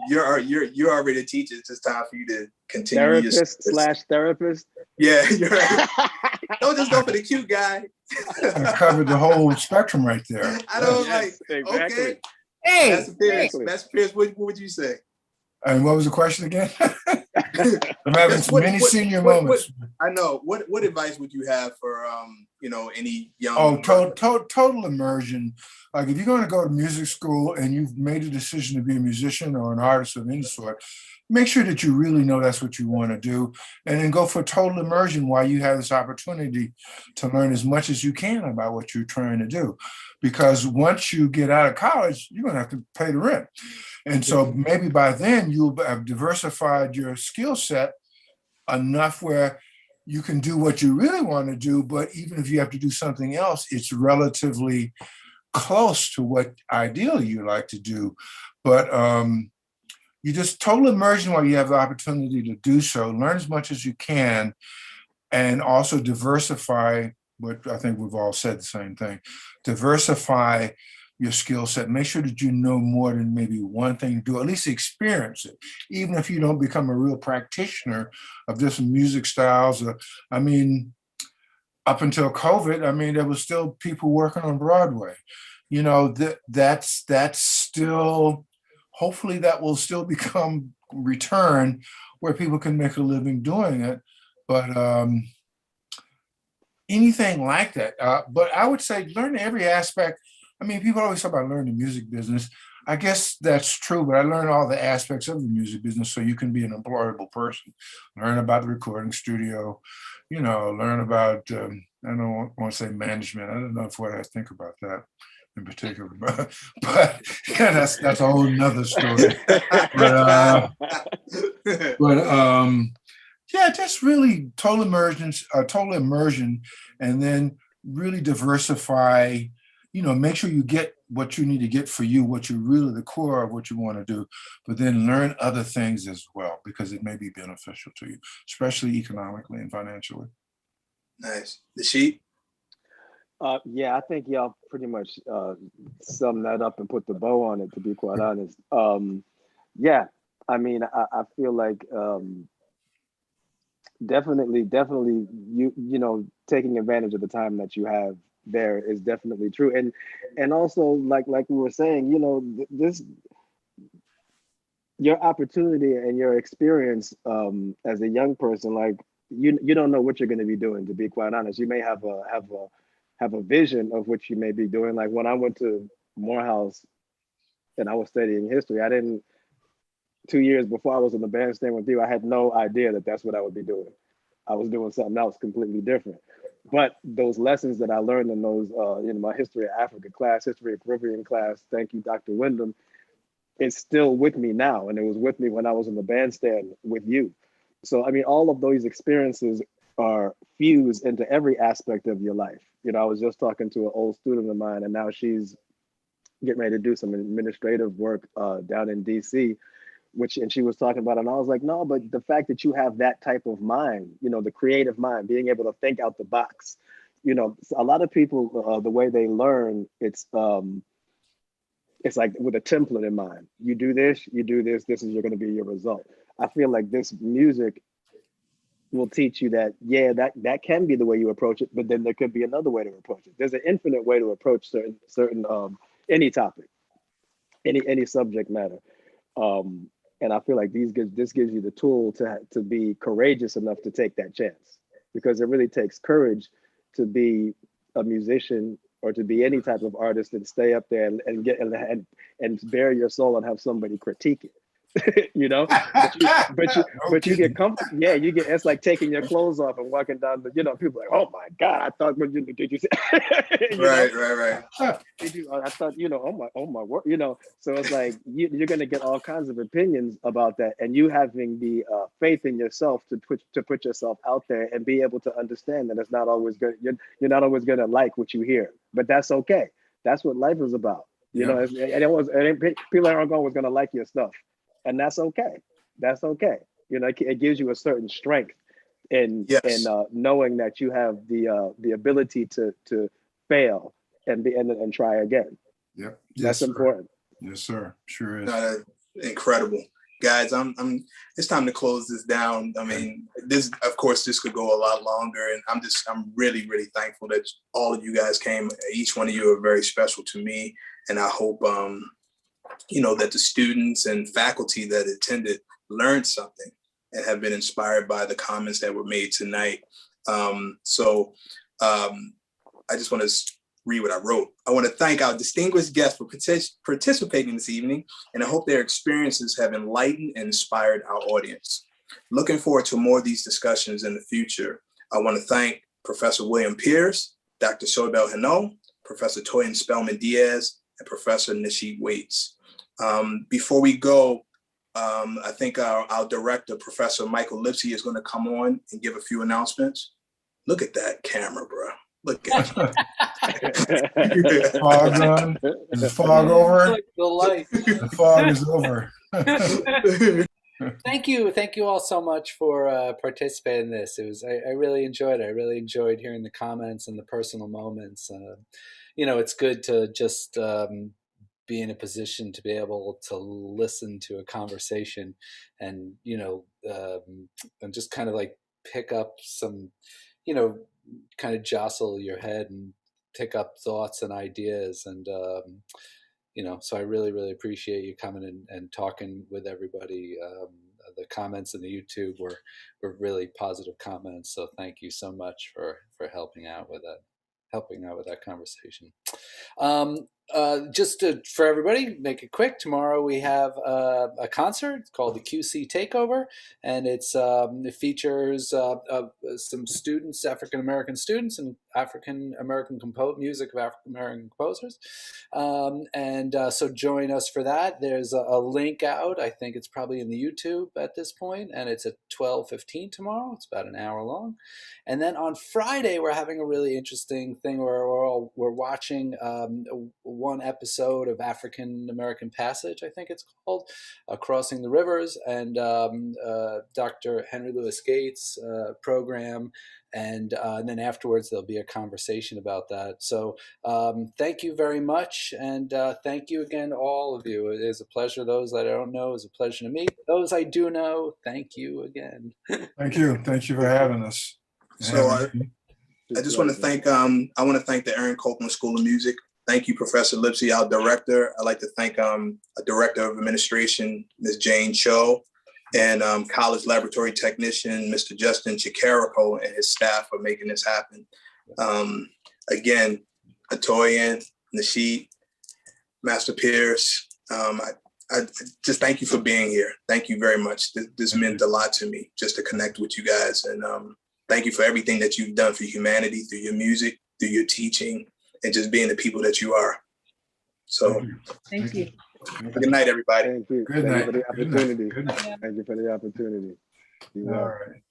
You're already a teacher. It's just time for you to continue. Therapist. Yeah, you're right. Don't just go for the cute guy. I covered the whole spectrum right there. I don't exactly. Okay. Hey, Master Pierce, what would you say? And what was the question again? I'm having many senior moments. I know. What advice would you have for any young? Oh, total immersion. Like if you're going to go to music school and you've made a decision to be a musician or an artist of any sort, make sure that you really know that's what you want to do, and then go for total immersion while you have this opportunity to learn as much as you can about what you're trying to do. Because once you get out of college, you're going to have to pay the rent. And so maybe by then you'll have diversified your skill set enough where you can do what you really want to do, but even if you have to do something else, it's relatively close to what ideally you like to do. But you just total immersion while you have the opportunity to do so, learn as much as you can, and also diversify, what I think we've all said the same thing, diversify your skill set. Make sure that you know more than maybe one thing to do, at least experience it. Even if you don't become a real practitioner of different music styles. I mean, up until COVID, I mean, there was still people working on Broadway. That's still, hopefully that will still become return where people can make a living doing it. But anything like that. But I would say learn every aspect. I mean, people always talk about learning the music business. I guess that's true, but I learned all the aspects of the music business so you can be an employable person. Learn about the recording studio, learn about, I don't want to say management. I don't know what I think about that in particular, but yeah, that's a whole nother story. Yeah, just really total immersion, and then really diversify, make sure you get what you need to get for you, what you're really the core of what you want to do, but then learn other things as well, because it may be beneficial to you, especially economically and financially. Nice. Nishit? Yeah, I think y'all pretty much summed that up and put the bow on it, to be quite honest. Yeah, I mean, I feel like definitely you taking advantage of the time that you have there is definitely true. And also, like we were saying, this, your opportunity and your experience as a young person, like you don't know what you're going to be doing, to be quite honest. You may have a vision of what you may be doing. Like when I went to Morehouse and I was studying history, 2 years before I was in the bandstand with you, I had no idea that that's what I would be doing. I was doing something else completely different. But those lessons that I learned in those, my history of Africa class, history of Caribbean class, thank you, Dr. Wyndham, it's still with me now. And it was with me when I was in the bandstand with you. So, I mean, all of those experiences are fused into every aspect of your life. I was just talking to an old student of mine, and now she's getting ready to do some administrative work down in DC, and she was talking about it, and I was like, no, but the fact that you have that type of mind, the creative mind, being able to think out the box, a lot of people, the way they learn, it's like with a template in mind. You do this, this is going to be your result. I feel like this music will teach you that, yeah, that can be the way you approach it, but then there could be another way to approach it. There's an infinite way to approach certain any topic, any subject matter. And I feel like this gives you the tool to be courageous enough to take that chance, because it really takes courage to be a musician or to be any type of artist and stay up there and bare your soul and have somebody critique it. but you get comfortable. Yeah, it's like taking your clothes off and walking down the, people are like, oh my God, I thought, did you see? Right. I thought, oh my word, so it's like, you're going to get all kinds of opinions about that. And you having the faith in yourself to put yourself out there and be able to understand that it's not always good. You're not always going to like what you hear, but that's okay. That's what life is about. People aren't always going to like your stuff. And that's okay. That's okay. It gives you a certain strength in knowing that you have the ability to fail and try again. Yep. That's important. Yes, sir. Sure is. Incredible. Guys, it's time to close this down. I mean, this could go a lot longer, and I'm really, really thankful that all of you guys came. Each one of you are very special to me, and I hope that the students and faculty that attended learned something and have been inspired by the comments that were made tonight. I just want to read what I wrote. I want to thank our distinguished guests for participating this evening, and I hope their experiences have enlightened and inspired our audience. Looking forward to more of these discussions in the future. I want to thank Professor William Pierce, Dr. Sorbel Heno, Professor Toyin Spellman-Diaz, and Professor Nasheet Waits. Before we go, I think our director, Professor Michael Lipsey, is going to come on and give a few announcements. Look at that camera, bro. Look at it. Fog on. Is the fog over? The light. The fog is over. Thank you all so much for participating in this. It was I really enjoyed it. I really enjoyed hearing the comments and the personal moments. It's good to just be in a position to be able to listen to a conversation, and and just kind of like pick up some, kind of jostle your head and pick up thoughts and ideas. And so I really, really appreciate you coming and talking with everybody. The comments in the YouTube were really positive comments. So thank you so much for helping out with that conversation. For everybody, make it quick. Tomorrow we have a concert called the QC Takeover, and it features some students, African American students, and African American music of African American composers. So join us for that. There's a link out. I think it's probably in the YouTube at this point, and it's at 12:15 tomorrow. It's about an hour long. And then on Friday, we're having a really interesting thing where we're watching one episode of African American Passage, I think it's called, Crossing the Rivers, and Dr. Henry Louis Gates' program. And then afterwards, there'll be a conversation about that. So thank you very much. And thank you again, all of you. It is a pleasure. Those that I don't know, it's a pleasure to meet. Those I do know, thank you again. Thank you. Thank you for having us. So I just want to thank, the Aaron Copland School of Music. Thank you, Professor Lipsey, our director. I'd like to thank a Director of Administration, Ms. Jane Cho, and college laboratory technician, Mr. Justin Chicarico, and his staff for making this happen. Again, Toyan, Nishit, Master Pierce, I just thank you for being here. Thank you very much. This meant a lot to me, just to connect with you guys. And thank you for everything that you've done for humanity, through your music, through your teaching, and just being the people that you are. So Thank you. Good night, everybody. Thank you. Good night. Thank you for the opportunity. Good night. Thank you for the opportunity. All right.